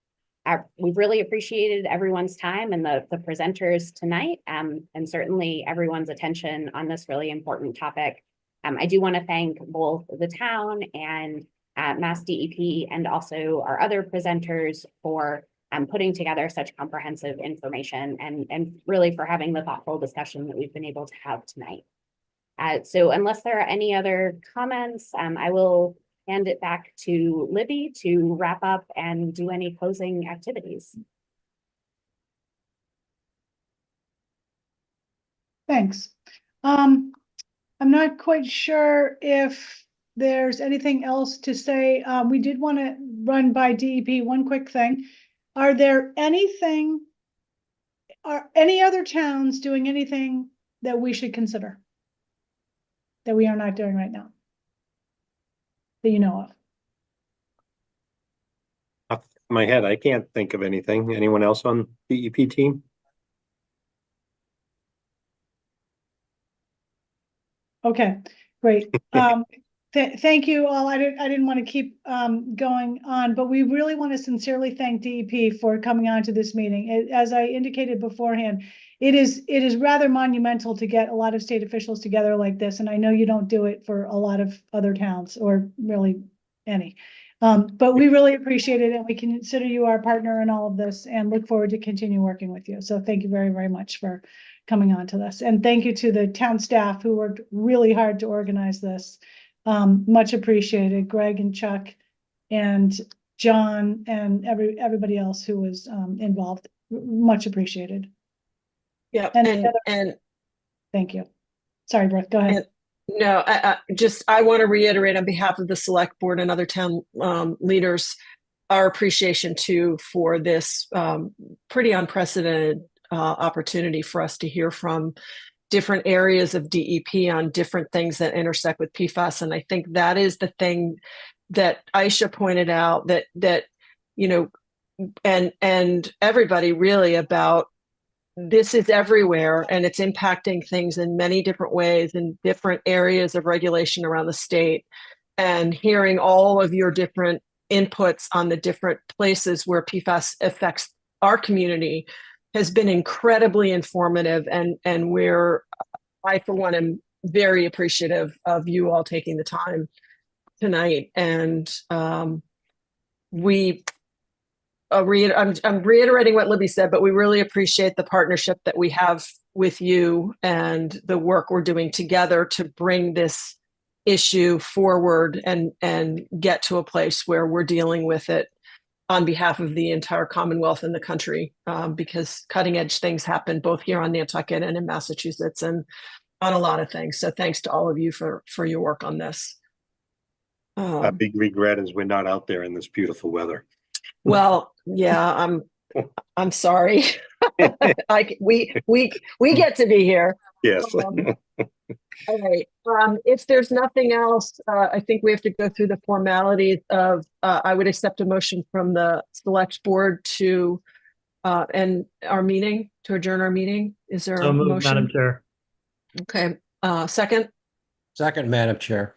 We've really appreciated everyone's time and the presenters tonight, and certainly everyone's attention on this really important topic. I do want to thank both the town and Mass DEP and also our other presenters for putting together such comprehensive information and really for having the thoughtful discussion that we've been able to have tonight. So unless there are any other comments, I will hand it back to Libby to wrap up and do any closing activities. Thanks. I'm not quite sure if there's anything else to say. We did want to run by DEP one quick thing. Are any other towns doing anything that we should consider that we are not doing right now that you know of? Off my head, I can't think of anything. Anyone else on DEP team? Okay, great. Thank you all. I didn't want to keep going on, but we really want to sincerely thank DEP for coming on to this meeting. As I indicated beforehand, it is rather monumental to get a lot of state officials together like this, and I know you don't do it for a lot of other towns or really any. But we really appreciate it, and we consider you our partner in all of this and look forward to continue working with you. So thank you very, very much for coming on to this. And thank you to the town staff who worked really hard to organize this. Much appreciated, Greg and Chuck and John and everybody else who was involved. Much appreciated. Yeah, and thank you. Sorry, Brooke, go ahead. No, I want to reiterate on behalf of the select board and other town leaders, our appreciation too for this pretty unprecedented opportunity for us to hear from different areas of DEP on different things that intersect with PFAS. And I think that is the thing that Aisha pointed out that you know, and everybody really about this is everywhere and it's impacting things in many different ways in different areas of regulation around the state. And hearing all of your different inputs on the different places where PFAS affects our community has been incredibly informative. And I, for one, am very appreciative of you all taking the time tonight. And I'm reiterating what Libby said, but we really appreciate the partnership that we have with you and the work we're doing together to bring this issue forward and get to a place where we're dealing with it on behalf of the entire Commonwealth and the country, because cutting edge things happen both here on Nantucket and in Massachusetts and on a lot of things. So thanks to all of you for your work on this. A big regret is we're not out there in this beautiful weather. Well, yeah, I'm sorry. We get to be here. Yes. All right. If there's nothing else, I think we have to go through the formalities of, I would accept a motion from the select board to end our meeting, to adjourn our meeting. Is there a motion? Madam Chair. Okay. Second? Second, Madam Chair.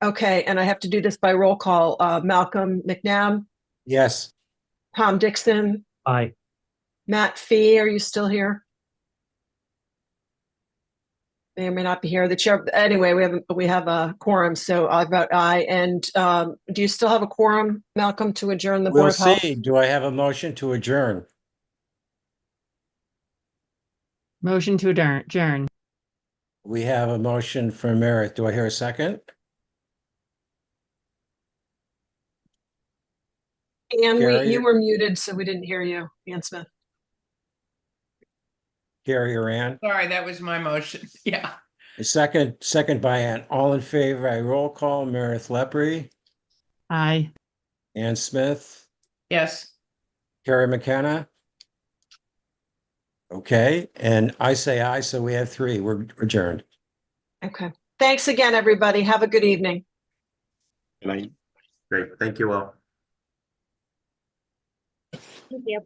Okay. And I have to do this by roll call. Malcolm McNabb? Yes. Tom Dixon? Aye. Matt Fee, are you still here? May or may not be here. The chair. Anyway, we have a quorum, so I vote aye. And do you still have a quorum, Malcolm, to adjourn the Board We'll of Health? see. Do I have a motion to adjourn? Motion to adjourn. We have a motion from Meredith. Do I hear a second? And Gary? you were muted, so we didn't hear you, Ann Smith. Gary or Ann? Sorry, that was my motion. Yeah. A second by Ann. All in favor, I roll call. Meredith Lepre, Aye. Ann Smith, Yes. Carrie McKenna. Okay, and I say aye, so we have three. We're adjourned. Okay. Thanks again, everybody. Have a good evening. Good night. Great. Thank you all. Thank you.